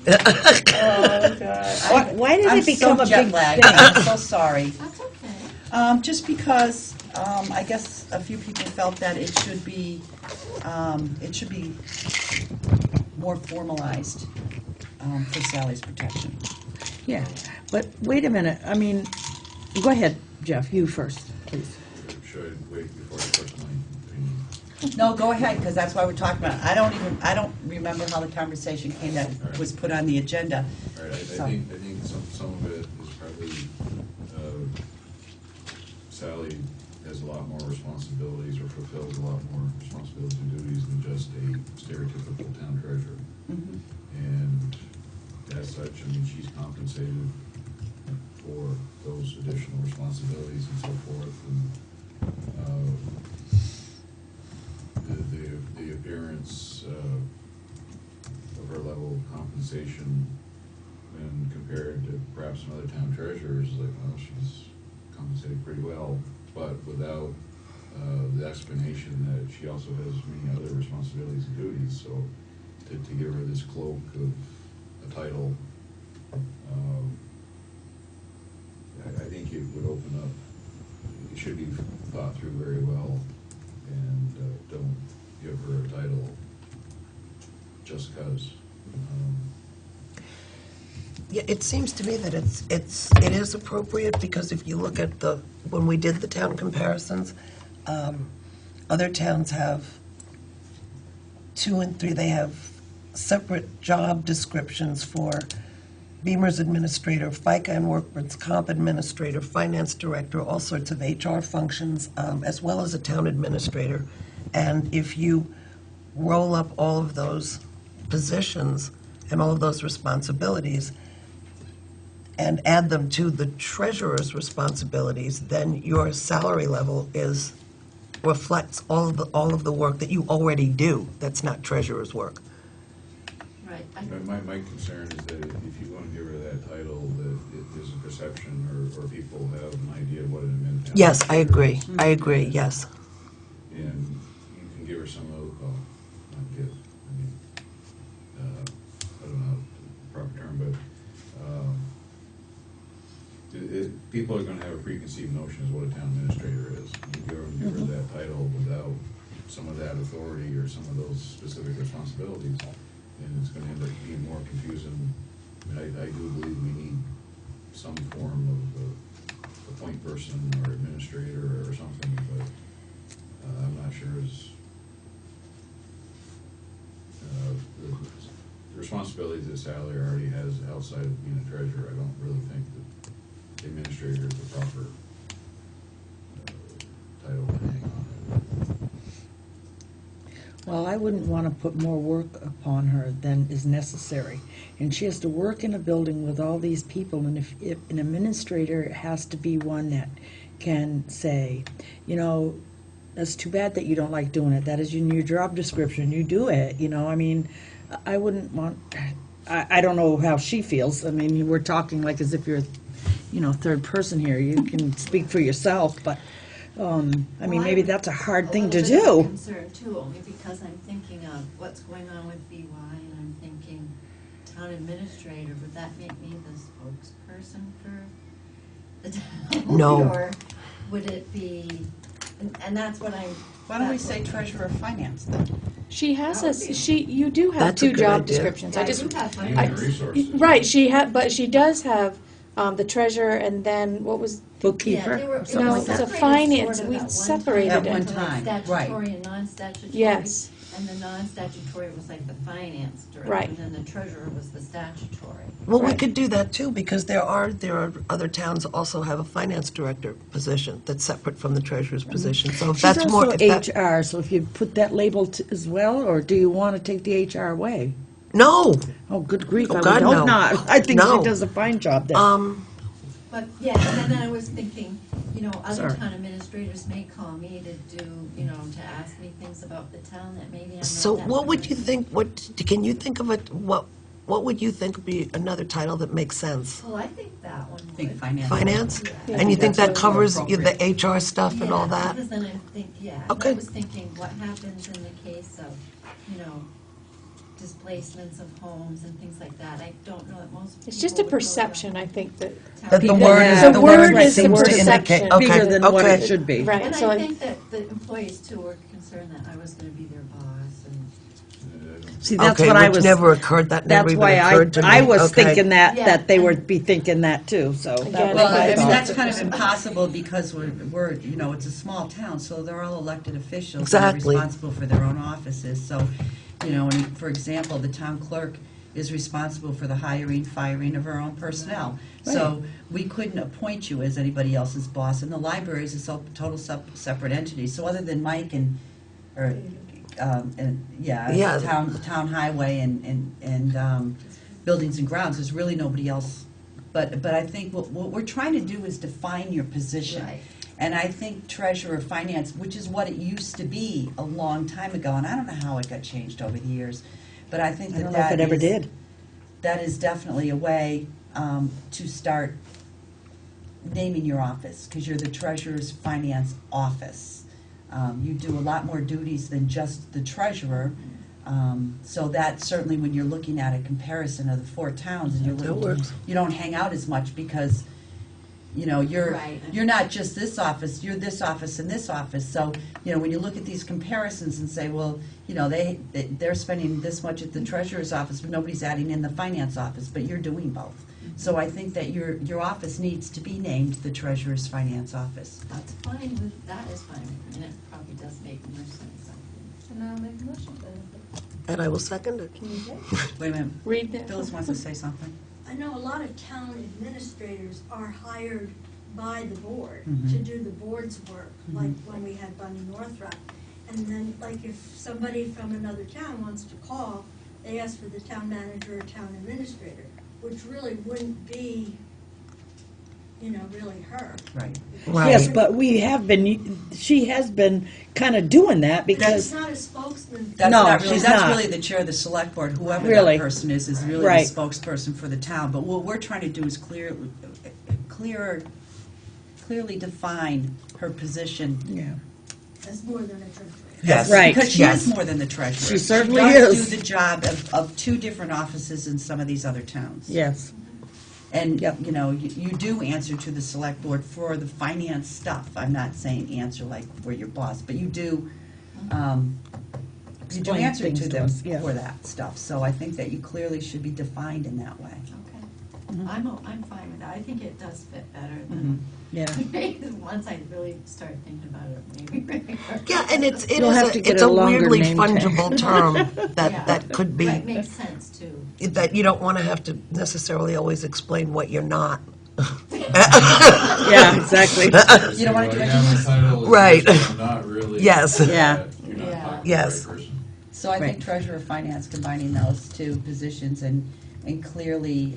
Oh, God. Why did I'm it become so a jet big lagged. thing? I'm so sorry. That's okay. Just because, I guess a few people felt that it should be more formalized, for Sally's protection. Yeah, but wait a minute, I mean, go ahead, Jeff, you first, please. Should I wait before I express my opinion? No, go ahead, because that's why we're talking about it. I don't remember how the conversation came that was put on the agenda. All right, I So- think some of it is probably, Sally has a lot more responsibilities or fulfills a lot more responsibilities and duties than just a stereotypical town treasurer. Mhm. And as such, I mean, she's compensated for those additional responsibilities and so forth. And the appearance of her level of compensation when compared to perhaps some other town treasurers, like, well, she's compensated pretty well, but without the explanation that she also has many other responsibilities and duties. So to give her this cloak of a title, I think it would open up, it should be thought through very well, and don't give her a title just because. Yeah, it seems to me that it is appropriate, because if you look at when we did the town comparisons, other towns have 2 and 3, they have separate job descriptions for Beamer's administrator, FICA and workman's comp administrator, finance director, all sorts of HR functions, as well as a town administrator. And if you roll up all of those positions and all of those responsibilities and add them to the treasurer's responsibilities, then your salary level reflects all of the work that you already do. That's not treasurer's work. Right. My concern is that if you want to give her that title, that there's a perception or people have an idea of what an administrator is. Yes, I agree, yes. And you can give her some of, well, not give, I mean, I don't know the proper term, but people are going to have a preconceived notion of what a town administrator is. You give her that title without some of that authority or some of those specific responsibilities, and it's gonna end up being more confusing. I mean, I do believe we need some form of a point person or administrator or something, but I'm not sure as the responsibilities that Sally already has outside of being a treasurer. I don't really think that the administrator is the proper title to hang on. Well, I wouldn't want to put more work upon her than is necessary. And she has to work in a building with all these people, and if an administrator has to be one that can say, you know, it's too bad that you don't like doing it. That is in your job description. You do it, you know. I mean, I wouldn't want, I don't know how she feels. I mean, we're talking like as if you're, you know, third person here. You can speak for yourself, but, I mean, maybe that's a hard thing to A little bit of a do. concern too, only because I'm thinking of what's going on with VY, and I'm thinking town administrator, would that make me the spokesperson for the town? No. Or would it be, and that's what I'm. Why don't we that's say what- treasurer of finance then? She has That a, would be- you do have That's a two good job idea. descriptions. I Yeah, just, do have Human finance. resources. right, but she does have, the treasurer and then, what was, Bookkeeper, Yeah, they were, or something no, like it's that. a separated finance, sort of we at one separated At it. one into like time, right. statutory and non-statutory. Yes. And the non-statutory was like the finance director. Right. And then the treasurer was the statutory. Well, we Right. could do that too, because there are other towns also have a finance director position that's separate from the treasurer's position. So if She's that's more, also if that, HR, so if you put that label as well, or do you want to take the HR away? no, Oh, good grief, Oh, I would God, hope no. not. I think she No. does a fine job there. But, yeah, and then I was thinking, you know, other Sorry. town administrators may call me to do, you know, to ask me things about the town that maybe I'm not so that what would you familiar think, can you think of it, what would you think would be another title that makes sense? with. Well, I think that one I think would. finance. Finance? Yeah. And you think That's that what's more covers appropriate. the HR stuff and all that? Because then I think, yeah, Okay. I was thinking, what happens in the case of, you know, displacements of homes and things like that. I don't know that most people It's just a would go perception, down I think, that, town That the Because word the is, the the word word is the seems to perception. indicate, okay, Bigger than what okay. it should be. right, And so I I, think that the employees too were concerned that I was gonna be their boss and. See, that's Okay, what I which was, never occurred, that never that's even why occurred to me. I was Okay. thinking that Yeah, they would and- be thinking that too, so. that Again, was Well, my I mean, thought. that's kind of impossible because we're, you know, it's a small town, so they're all elected officials. and Exactly. they're responsible for their own offices. So, you know, and for example, the town clerk is responsible for the hiring, firing of her own personnel. So we couldn't appoint you as anybody else's boss. And the library is a total separate entity. So other than Mike and Yeah. town highway and buildings and grounds, there's really nobody else. But I think what we're trying to do is define your position. Right. And I think treasurer of finance, which is what it used to be a long time ago, and I don't know how it got changed over the years, but I think I that don't know if it ever did. that is definitely a way to start naming your office, because you're the treasurer's finance office. You do a lot more duties than just the treasurer. So that certainly when you're looking at a comparison of the four towns, and That works. you don't hang out as much because, you know, you're Right. not just this office, you're this office and this office. So, you know, when you look at these comparisons and say, well, you know, they're spending this much at the treasurer's office, but nobody's adding in the finance office, but you're doing both. So I think that your office needs to be named the treasurer's finance office. That's fine with, that is fine with me, and it probably does make more sense, I think. So now make a motion then. And I will second it. Can you say? Wait a minute, read that. Phyllis wants to say something. I know a lot of town administrators are hired by the board Mhm. to do the board's work, like when we had Bunny Northrup. And then, like, if somebody from another town wants to call, they ask for the town manager or town administrator, which really wouldn't be, you know, really her. Right. Yes, but we have been, she has been kind of doing that She's because, not a spokesman. That's No, not really, she's that's not. really the chair of the select board, whoever Really. that person is really Right. the spokesperson for the town. But what we're trying to do is clearly define her position. yeah. As more than a treasurer. Yes. Right. Because she Yes. is more than the treasurer. She certainly She does is. do the job of two different offices in some of these other towns. Yes. And, Yep. you know, you do answer to the select board for the finance stuff. I'm not saying answer like we're your boss, but you do you do Explain answer things to to them us, yeah. for that stuff. So I think that you clearly should be defined in that way. Okay. Mhm. I'm fine with that. I think it does fit better than, Yeah. once I really start thinking about it, maybe. Yeah, and it You'll is have to get it's a a longer weirdly name tag. fungible term Yeah. that could be, Right, makes sense too. that you don't want to have to necessarily always explain what you're not. Yeah, exactly. You don't wanna do Right now, my engineers? title is Right. this, but I'm not really. Yes. Yeah. You're not Yeah. talking to the Yes. right person. So I think Right. treasurer finance, combining those two positions and clearly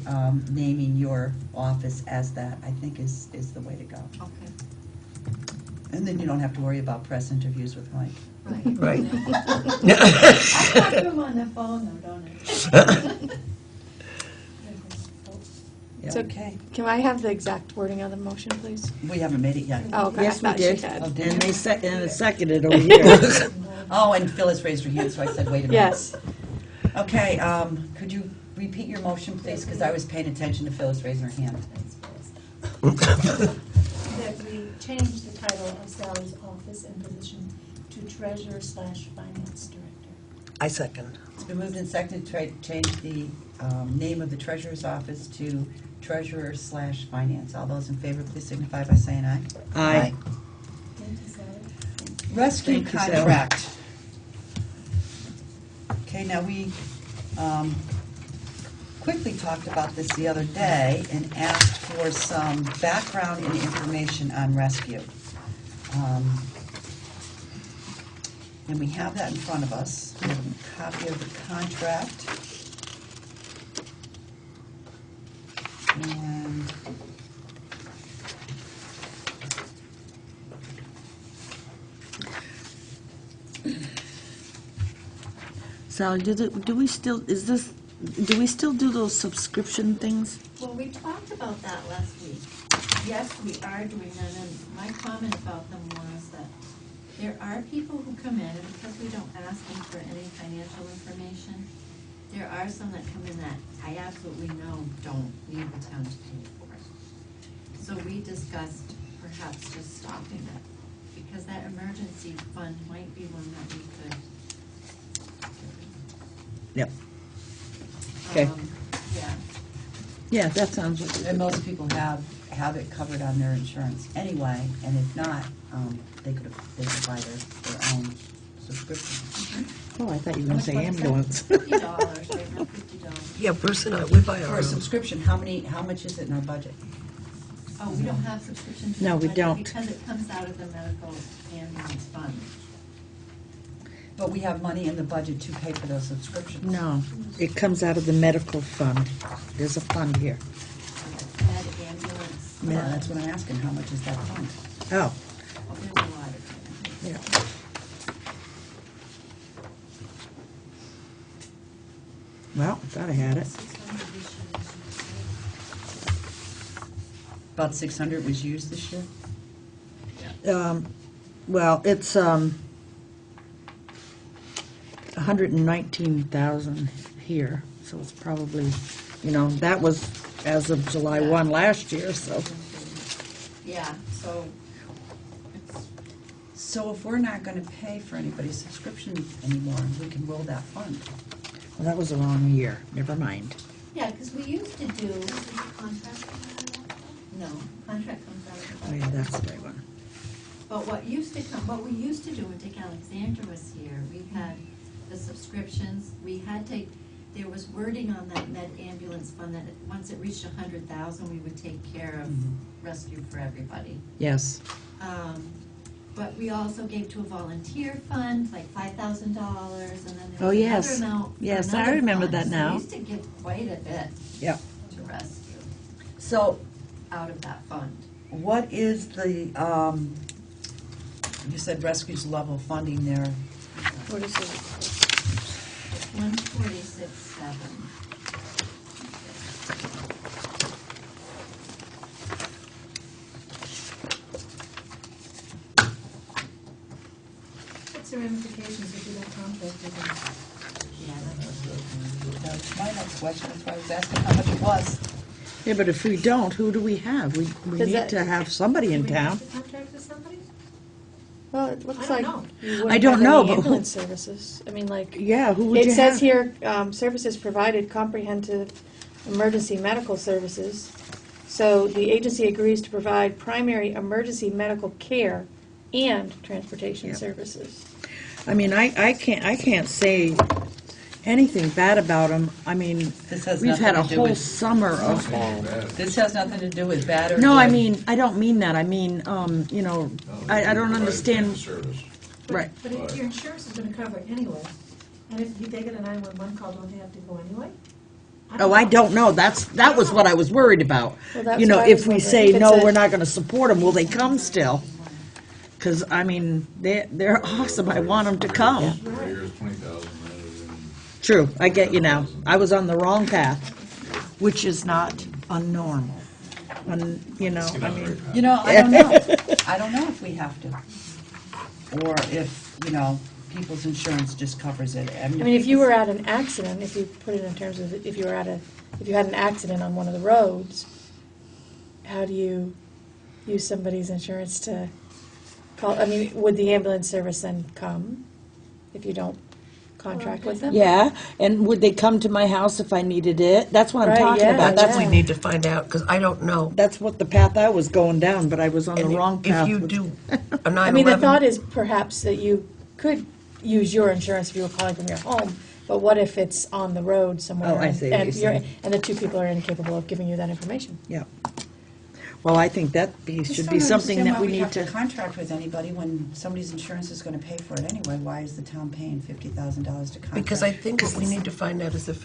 naming your office as that, I think is the way to go. Okay, And then you don't have to worry about press interviews with Mike. right. Right. I talk to him on the phone though, don't I? So Okay. can I have the exact wording of the motion, please? We haven't made it yet. Oh, okay. Yes, we I thought she did. had. Oh, did And you? and it seconded over here. Oh, and Phyllis raised her hand, so I said, wait a minute. Yes. Okay, could you repeat your motion, please? Because I was paying attention to Phyllis raising her hand. That we change the title of Sally's office and position to treasurer/finance director. I second. It's been moved and seconded to change the name of the treasurer's office to treasurer/finance. All those in favor, please signify by saying aye. Aye. Thank you, Sally. Rescue Thank you, Sally. contract. Okay, now we quickly talked about this the other day and asked for some background and information on rescue. And we have that in front of us. We have a copy of the contract. And Sally, do we still do those subscription things? Well, we talked about that last week. Yes, we are doing them, and my comment about them was that there are people who come in, and because we don't ask them for any financial information, there are some that come in that I absolutely know don't need the town to pay for it. So we discussed perhaps just stopping it, because that emergency fund might be one that we could. Yep. Okay. Yeah. Yeah, that sounds like And most people have it covered on their insurance anyway, and if not, they could buy their own subscription. Oh, I thought you were gonna say ambulance. $50, right now, $50. Yeah, Bruce and I, we buy For our a own. subscription, how much is it in our budget? Oh, we don't have subscriptions? No, we don't. Because it comes out of the medical ambulance fund. But we have money in the budget to pay for those subscriptions. No, it comes out of the medical fund. There's a fund here. Med ambulance. Yeah, that's what I'm asking, how much is that fund? Oh, Oh, there's a lot of it. yeah. Well, I thought I had it. About 600 was used this year? Well, it's 119,000 here, so it's probably, that was as of July 1 last year, so. Yeah, so it's, So if we're not gonna pay for anybody's subscription anymore, we can roll that fund. Well, that was the wrong year, never mind. yeah, because we used to do, Contract. no, contract comes out of the Oh, budget. yeah, that's the right one. But what we used to do when Dick Alexander was here, we had the subscriptions, there was wording on that med ambulance fund that once it reached 100,000, we would take care of rescue for everybody. Yes. But we also gave to a volunteer fund, like $5,000, and then Oh, there was yes. another amount. for Yes, I another remember fund. that So now. we used to give quite a bit Yep. to rescue So out of that fund. what is the, you said rescue's level funding there? What is it? It's 146.7. What's the ramifications if you don't contract with them? Yeah, that's That's my next question, that's why I was asking how much it was. Yeah, but if we don't, who do we have? We Does need that- to have somebody in Do we have town. to contract with somebody? Well, it looks I like don't know. you wouldn't I don't have know, any but who- ambulance services. I mean, like, Yeah, who would you it have? says here, services provided, comprehensive emergency medical services. So the agency agrees to provide primary emergency medical care and transportation Yep. services. I mean, I can't say anything bad about them. I mean, This has we've had a nothing to do whole with- summer of. This has nothing to do with bad or No, I good. mean, I don't mean that. I mean, you know, I don't understand. Service. Right. But if your insurance is gonna cover it anyway, and if they get a 911 call, don't they have to go anyway? Oh, I don't know. That was what I was worried about. Well, that's You know, what I was if we wondering. say, If it's no, a- we're not gonna support them, will they come still? Because, I mean, they're awesome. I want them to come. For years, 20,000 rather than. True, I get you now. I was on the wrong path, which is not unnormal. You know, I mean, You know, I don't know. I don't know if we have to. Or if, you know, people's insurance just covers it. I mean, if you were at an accident, if you put it in terms of, if you had an accident on one of the roads, how do you use somebody's insurance to call, I mean, would the ambulance service then come if you don't contract with them? yeah, and would they come to my house if I needed it? That's what I'm Right, talking yeah, about. That's That's, what we need to find out, because I don't know. that's what the path I was going down, but I was on the And wrong path. if you do a 911. I mean, the thought is perhaps that you could use your insurance if you were calling from your home, but what if it's on the road somewhere? Oh, I see what and you're saying. And the two people are incapable of giving you that information? Yeah. Well, I think that should be something that we need have to. contract with anybody when somebody's insurance is going to pay for it anyway. Why is the town paying $50,000 to contract? Because I think what we need to find out is if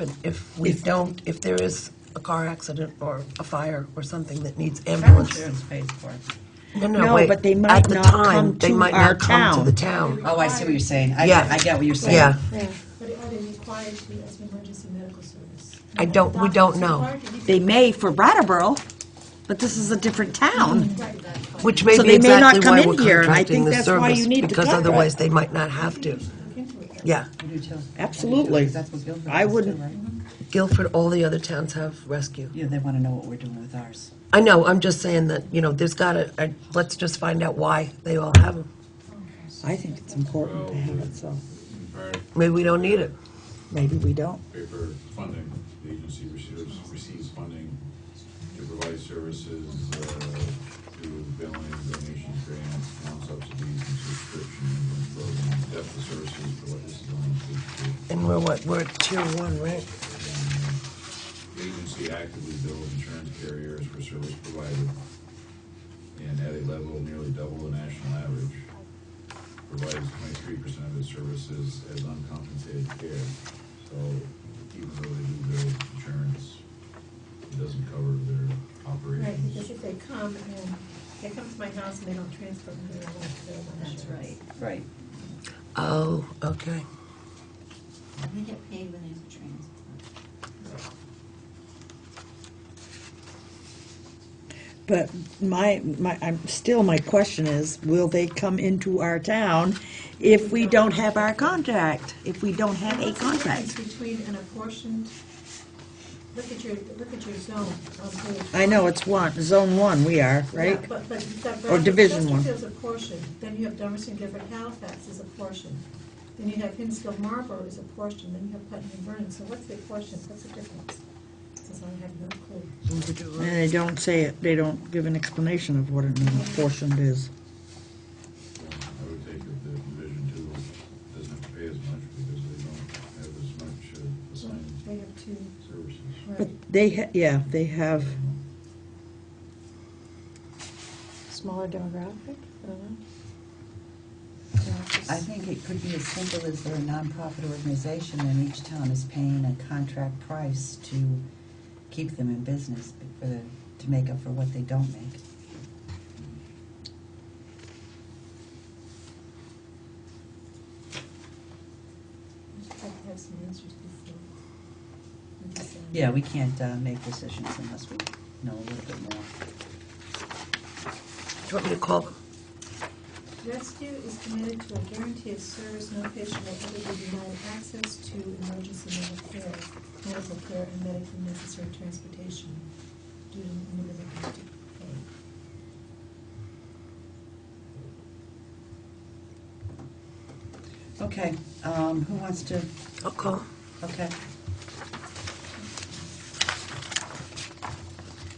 there is a car accident or a fire or something that needs Our ambulance. insurance pays for it. No, wait. but they might At the not time, come they to might our not come to the town. town. Oh, I see what you're saying. Yeah. I get what you're saying. Yeah, Yeah. But are they required to as an emergency medical service? we don't know. They may for Brattleboro, but this is a different town. Which may So be they may not exactly come why in we're here, and I contracting think the that's why you service, need to because cover it. otherwise they might not have to. Yeah. We do too. Absolutely. Because that's what Guilford I does wouldn't- too, right? Guilford, all the other towns have rescue. Yeah, they want to know what we're doing with ours. I know, I'm just saying that, there's let's just find out why they all have them. I think it's important to have it, so In part, Maybe we don't need it. maybe we don't. paper funding, the agency receives funding to provide services through billing, donations, grants, town subsidies, and subscription programs, depth of services, for what this is on page 2. And we're at tier 1, right? The agency actively bills insurance carriers for service provided, and at a level nearly double the national average, provides 23% of its services as uncompensated care. So even though they do bill insurance, it doesn't cover their Right, operations. because if they come and they come to my house and they don't transfer me, they won't bill my That's insurance. right. Right. Oh, okay. They get paid when there's a transfer. But my question is, will they come into our town if we don't have our contract? If we don't have a What's the difference contract? between an apportioned, look at your zone on page. I know it's zone 1 we are, right? Yeah, but you've got Or Division Chesterfield's 1. Chesterfield's apportioned, then you have Dummerston, Gifford, Halifax is apportioned. Then you have Hinsdale, Marlborough is apportioned, then you have Putnam and Vernon, so what's the apportion, what's the difference? Since I have no clue. And they don't say it, they don't give an explanation of what an apportioned is. I would take it that Division 2 doesn't have to pay as much because they don't have as much assigned They have two, services. right. But they have, Smaller demographic? I don't know. I think it could be as simple as they're a nonprofit organization and each town is paying a contract price to keep them in business to make up for what they don't make. I'd like to have some answers before we decide. Yeah, we can't make decisions unless we know a little bit more. Do you want me to call them? Rescue is committed to a guarantee of service. No patient will ever be denied access to emergency medical care, and medically necessary transportation due to an inability to pay. Okay, who wants to, I'll call. okay.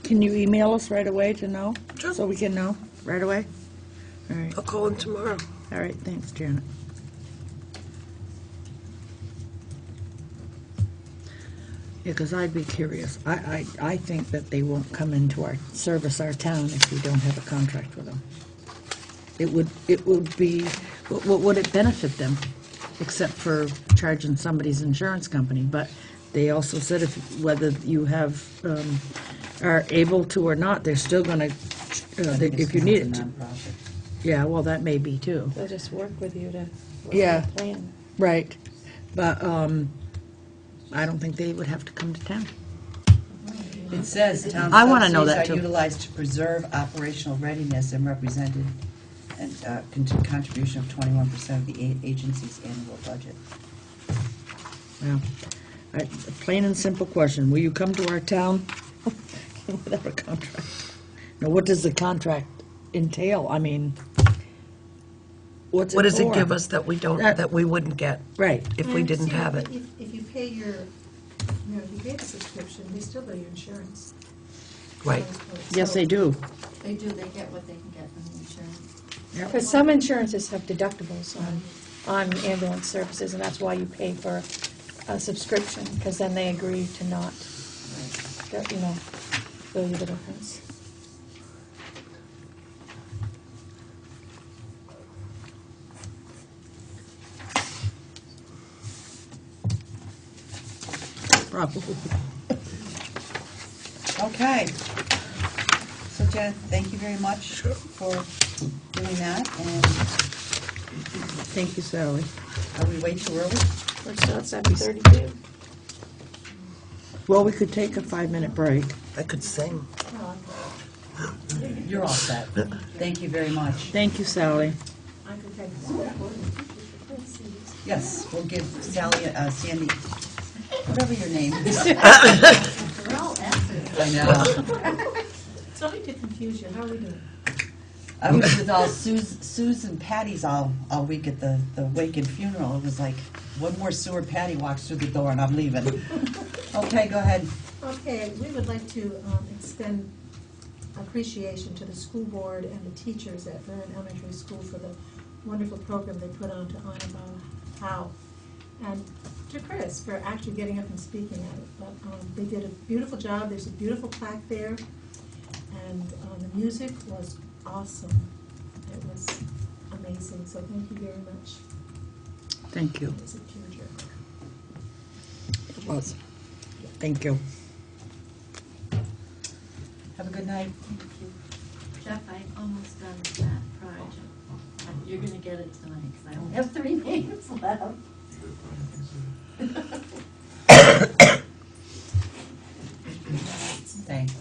Can you email us right away to know? Sure. So we can know right away? All right, I'll call him tomorrow. all right, thanks, Janet. Yeah, because I'd be curious. I think that they won't come into service our town if we don't have a contract with them. It would be, what would it benefit them, except for charging somebody's insurance company? But they also said whether you have, are able to or not, they're still gonna, if you need it. Nonprofit. Yeah, well, that may be too. They'll just work with you to work Yeah. on a plan. Right. But I don't think they would have to come to town. It says town I wanna know subsidies that, are too. utilized to preserve operational readiness and represented, and contribution of 21% of the agency's annual budget. Yeah. A plain and simple question, will you come to our town without a contract? Now, what does the contract entail? I mean, what's it for? What does it give us that we don't, that we wouldn't get Right. if we didn't have it? If you pay if you pay the subscription, they still pay your insurance. Right. Yes, they do. They do, they get what they can get from the insurance. Because some insurances have deductibles on ambulance services, and that's why you pay for a subscription, because then they agree to not, bill you the difference. Probably. Okay. So Janet, thank you very much for doing that, and Thank you, Sally. are we way too early? We're still at 7:32. Well, we could take a 5-minute break. I could sing. You're all set. Thank you very much. Thank you, Sally. I could take the school board and teachers to see this. Yes, we'll give Sally, Sandy, whatever your name is. They're all answers. I know. Sorry to confuse you, how are we doing? I was with all Sue's and Patty's all week at the wake and funeral. It was like, one more Sue or Patty walks through the door and I'm leaving. Okay, go ahead. Okay, we would like to extend appreciation to the school board and the teachers at Vernon Elementary School for the wonderful program they put on to honor Bob Howe. And to Chris for actually getting up and speaking at it. But they did a beautiful job. There's a beautiful plaque there. And the music was awesome. It was amazing. So thank you very much. Thank you. It was a tearjerker. It was. Thank you. Have a good night. Jeff, I'm almost done with that project. You're gonna get it tonight, because I only have 3 names left. Thanks.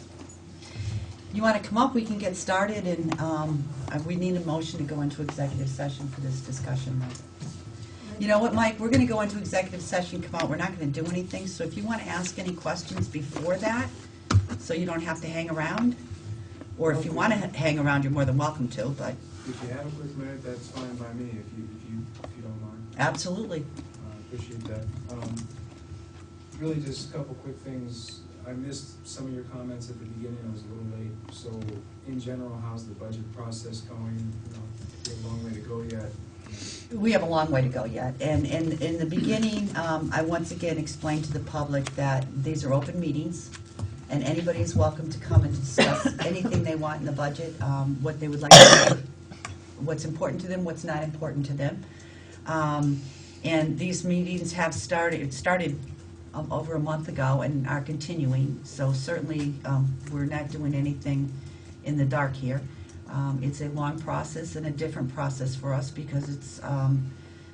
You want to come up, we can get started, and we need a motion to go into executive session for this discussion. You know what, Mike, we're going to go into executive session, come out, we're not going to do anything, so if you want to ask any questions before that, so you don't have to hang around, or if you want to hang around, you're more than welcome to, but If you have a quick minute, that's fine by me, if you don't mind. absolutely. Appreciate that. Really just a couple quick things. I missed some of your comments at the beginning, I was a little late. So in general, how's the budget process going? You know, we have a long way to go yet. We have a long way to go yet, and in the beginning, I once again explained to the public that these are open meetings, and anybody is welcome to come and discuss anything they want in the budget, what they would like to do, what's important to them, what's not important to them. And these meetings have started over a month ago and are continuing, so certainly we're not doing anything in the dark here. It's a long process and a different process for us because it's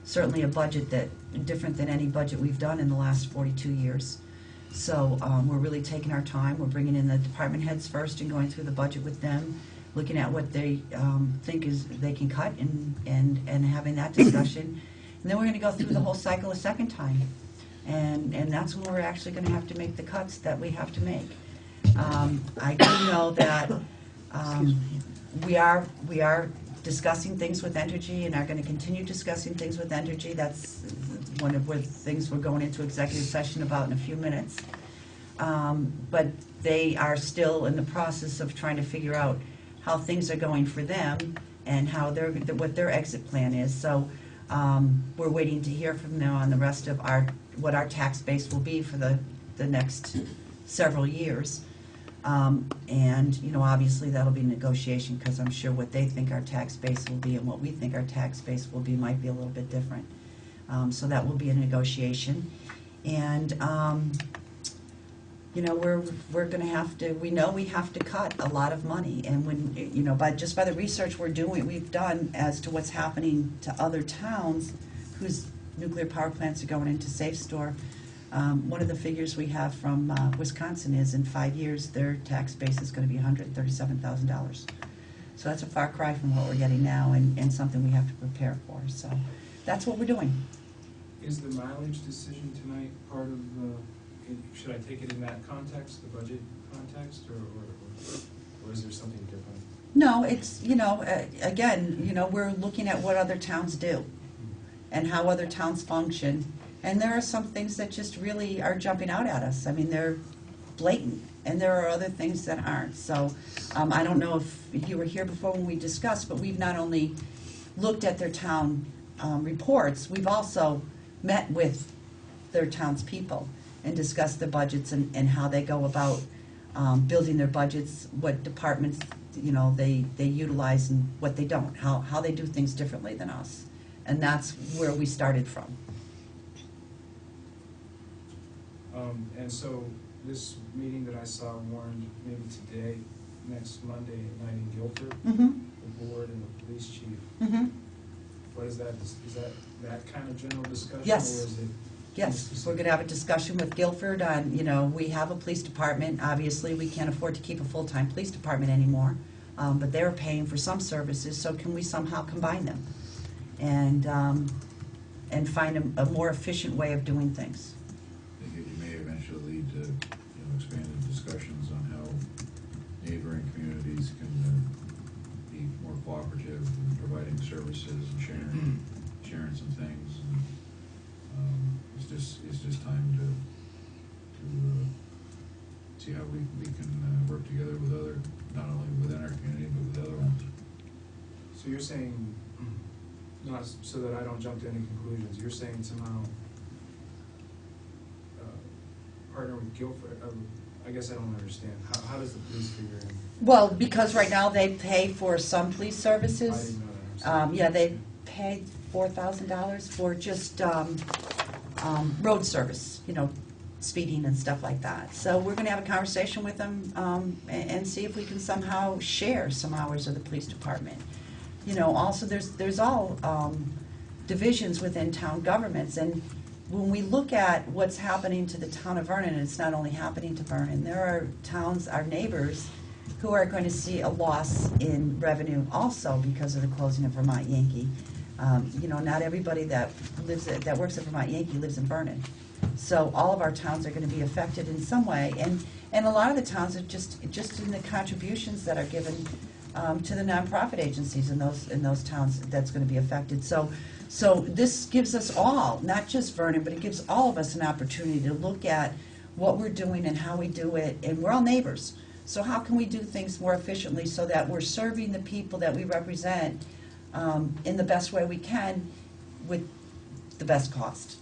certainly a budget that different than any budget we've done in the last 42 years. So we're really taking our time. We're bringing in the department heads first and going through the budget with them, looking at what they think is they can cut and having that discussion. And then we're going to go through the whole cycle a second time. And that's when we're actually going to have to make the cuts that we have to make. I do know that we are discussing things with Entergy and are gonna continue discussing things with Entergy. That's one of the things we're going into executive session about in a few minutes. But they are still in the process of trying to figure out how things are going for them and how what their exit plan is. So we're waiting to hear from them on the rest of what our tax base will be for the next several years. And, you know, obviously that'll be negotiation, because I'm sure what they think our tax base will be and what we think our tax base will be might be a little bit different. So that will be a negotiation. And, you know, we're gonna have to, we know we have to cut a lot of money. And when, you know, just by the research we've done as to what's happening to other towns whose nuclear power plants are going into safe store, one of the figures we have from Wisconsin is in 5 years, their tax base is gonna be $137,000. So that's a far cry from what we're getting now, and something we have to prepare for. So that's what we're doing. Is the mileage decision tonight part of the, should I take it in that context, the budget context, or is there something different? No, it's, you know, again, you know, we're looking at what other towns do and how other towns function. And there are some things that just really are jumping out at us. I mean, they're blatant, and there are other things that aren't. So I don't know if you were here before when we discussed, but we've not only looked at their town reports, we've also met with their townspeople and discussed their budgets and how they go about building their budgets, what departments, you know, they utilize and what they don't, how they do things differently than us. And that's where we started from. And so this meeting that I saw warned maybe today, next Monday night in Guilford, the board and the police chief. What is that? Is that kind of general discussion? Yes. Or is it? Yes, we're gonna have a discussion with Guilford on, you know, we have a police department. Obviously, we can't afford to keep a full-time police department anymore, but they're paying for some services, so can we somehow combine them? And find a more efficient way of doing things. I think it may eventually lead to, expanded discussions on how neighboring communities can be more cooperative in providing services and sharing some things. And, it's just time to see how we can work together with other, not only within our community, but with other ones. So you're saying, not so that I don't jump to any conclusions, you're saying somehow partner with Guilford? I guess I don't understand. How does the police figure in? Well, because right now they pay for some police services. I didn't know that. Yeah, they paid $4,000 for just road service, you know, speeding and stuff like that. So we're gonna have a conversation with them and see if we can somehow share some hours of the police department. You know, also there's all divisions within town governments, and when we look at what's happening to the town of Vernon, and it's not only happening to Vernon, there are towns, our neighbors, who are going to see a loss in revenue also because of the closing of Vermont Yankee. You know, not everybody that works at Vermont Yankee lives in Vernon. So all of our towns are going to be affected in some way, and a lot of the towns are just in the contributions that are given to the nonprofit agencies in those towns that's going to be affected. So this gives us all, not just Vernon, but it gives all of us an opportunity to look at what we're doing and how we do it, and we're all neighbors. So how can we do things more efficiently so that we're serving the people that we represent in the best way we can with the best cost?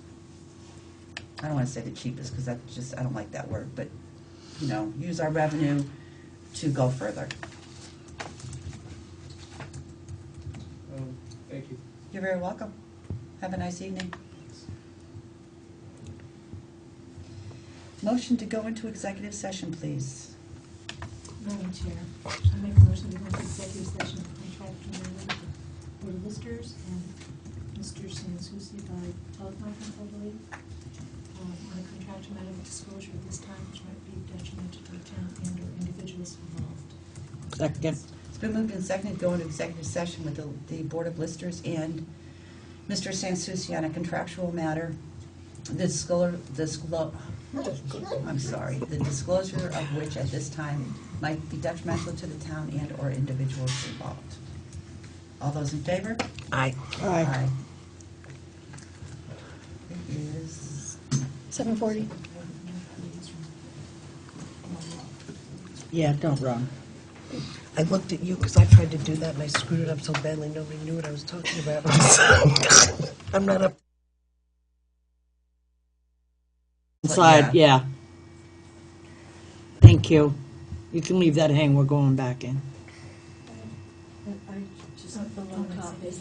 I don't want to say the cheapest, because I don't like that word, but, you know, use our revenue to go further. Thank you. You're very welcome. Have a nice evening. Motion to go into executive session, please. Madam Chair, I make a motion to go into executive session for contractual matter with the Board of Listers and Mr. Sansucci by teleconference, I believe, on a contractual matter of disclosure at this time, which might be detrimental to the town and or individuals involved. Second. It's been moved and seconded to go into executive session with the Board of Listers and Mr. Sansucci on a contractual matter. The disclosure of which at this time might be detrimental to the town and or individuals involved. All those in favor? Aye. Aye. It is 7:40. Yeah, don't run. I looked at you because I tried to do that and I screwed it up so badly nobody knew what I was talking about. I'm not up. Inside, yeah. Thank you. You can leave that hang, we're going back in. I just photocopied.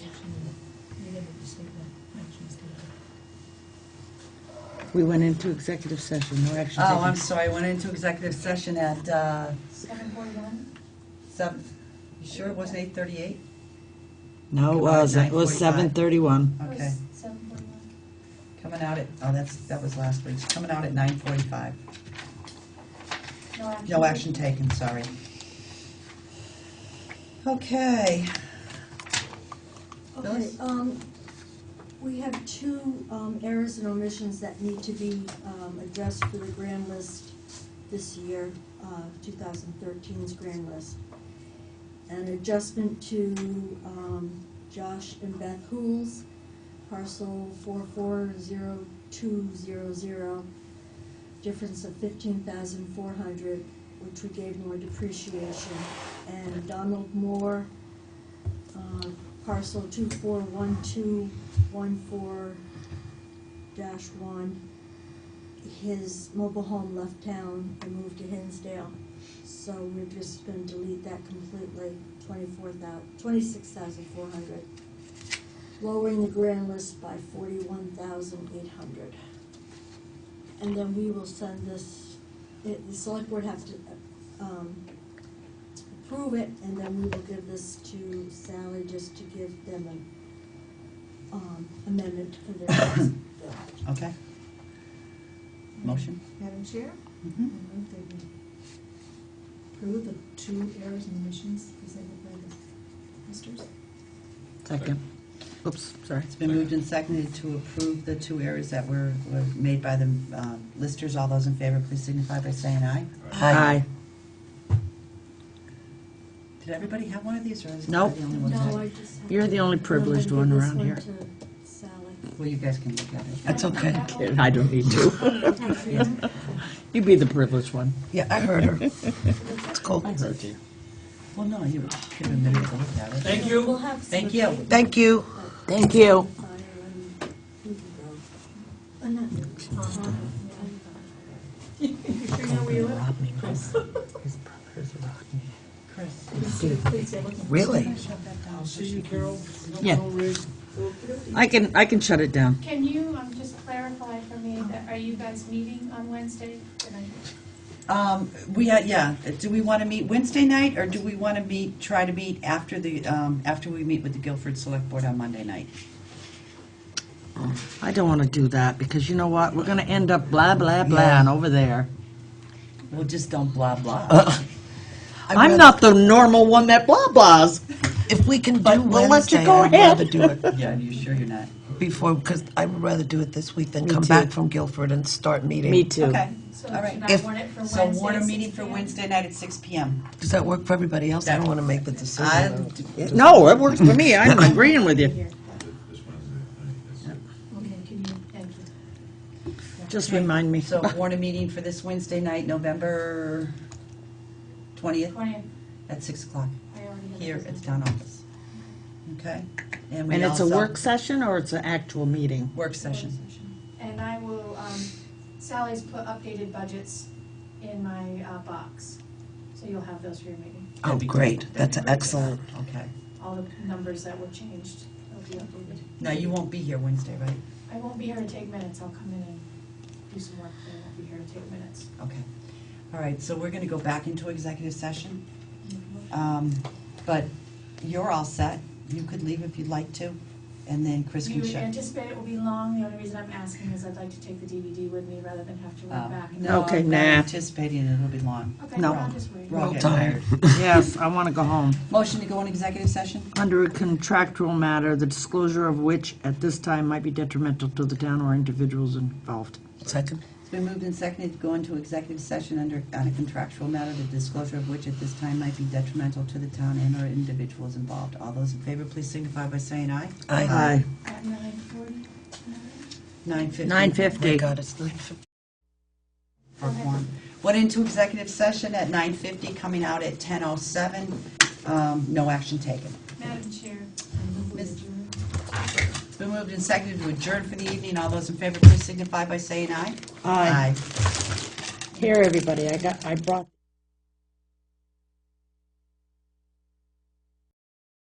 We went into executive session, no action Oh, taken. I'm sorry, I went into executive session at 7:41? 7, you sure it wasn't 8:38? No, it was 7:31. Okay. 7:41. Coming out at, oh, that was last week's, coming out at 9:45. No action. No action taken, sorry. Okay. Okay, Phyllis? we have two errors and omissions that need to be addressed for the grand list this year, 2013's grand list. An adjustment to Josh and Beth Hool's parcel 440200, difference of 15,400, which we gave more depreciation. And Donald Moore, parcel 241214-1, his mobile home left town and moved to Hinsdale. So we're just gonna delete that completely, 26,400. Lowering the grand list by 41,800. And then we will send this, the select board has to, approve it, and then we will give this to Sally just to give them an, amendment for their next bill. Okay. Motion? Madam Chair, I Mhm. move that we approve the two errors and omissions presented by the listers. Second. Oops, sorry. It's been moved and seconded to approve the two errors that were made by the listers. All those in favor, please signify by saying aye. Aye. Did everybody have one of these, or is Nope. I the only one that No, had I it? just. You're the only privileged one around here. I'm gonna give this one to Sally. Well, you guys can look at it. That's okay. I don't need to. You be the privileged one. Yeah, I heard her. It's cool. I heard you. Well, no, you give a minute to look at it. Thank you. We'll have. Thank you. Thank you. Thank you. Fire and Hoover Road. Not Hoover, You sure know where you live? Rodney. His brother's Rodney. Chris. Please say what. Really? I'll see you, Carol. No, Yeah. no rig. I can shut it down. Can you just clarify for me, that are you guys meeting on Wednesday? We had, yeah, do we want to meet Wednesday night, or do we want to try to meet after after we meet with the Guilford Select Board on Monday night? I don't want to do that because you know what? We're going to end up blah, blah, blah and over there. Well, just don't blah, blah. I'm not the normal one that blah blahs. If we can do But we'll let you Wednesday, go I'd ahead. rather do it Yeah, you sure you're not? before, because I would rather do it this week than Me come too. back from Guilford and start meeting. Me too. Okay, So all right. should I If- warn it for So Wednesday? warn a at meeting 6 for p.m.? Wednesday night at 6 p.m. Does that work for everybody else? I don't want to make the decision. No, it works for me. I'm agreeing with you. This Wednesday, that's it. Okay, can you, thank you. Just remind me. So warn a meeting for this Wednesday night, November 20th 20th. at 6 o'clock I already have here it. at the town office. Okay? we And it's a also- work session or it's an actual meeting? Work session. And I will, Sally's put updated budgets in my box, so you'll have those for your meeting. Oh, That'd be great. That's excellent. Okay. All the numbers that were changed will be updated. Now, you won't be here Wednesday, right? I won't be here to take minutes, I'll come in and do some work, but I won't be here to take minutes. Okay. All right, so we're going to go back into executive session. But you're all set. You could leave if you'd like to, and then Chris You can would shut. anticipate it will be long, the only reason I'm asking is I'd like to take the DVD with me rather than have to run back. and- No, Okay, I'm not nah. anticipating it'll be long. Okay, No. I'll just wait. We're all Well getting tired. tired. Yes, I want to go home. Motion to go in executive session? Under a contractual matter, the disclosure of which at this time might be detrimental to the town or individuals involved. Second? It's been moved and seconded to go into executive session on a contractual matter, the disclosure of which at this time might be detrimental to the town and or individuals involved. All those in favor, please signify by saying aye. Aye. At 9:40. 9:50. 9:50. Oh my God, it's 9:50. For quorum. Went into executive session at 9:50, coming out at 10:07. No action taken. Madam Chair. Ms. It's been moved and seconded to adjourn for the evening. All those in favor, please signify by saying aye. Aye. Here, everybody, I brought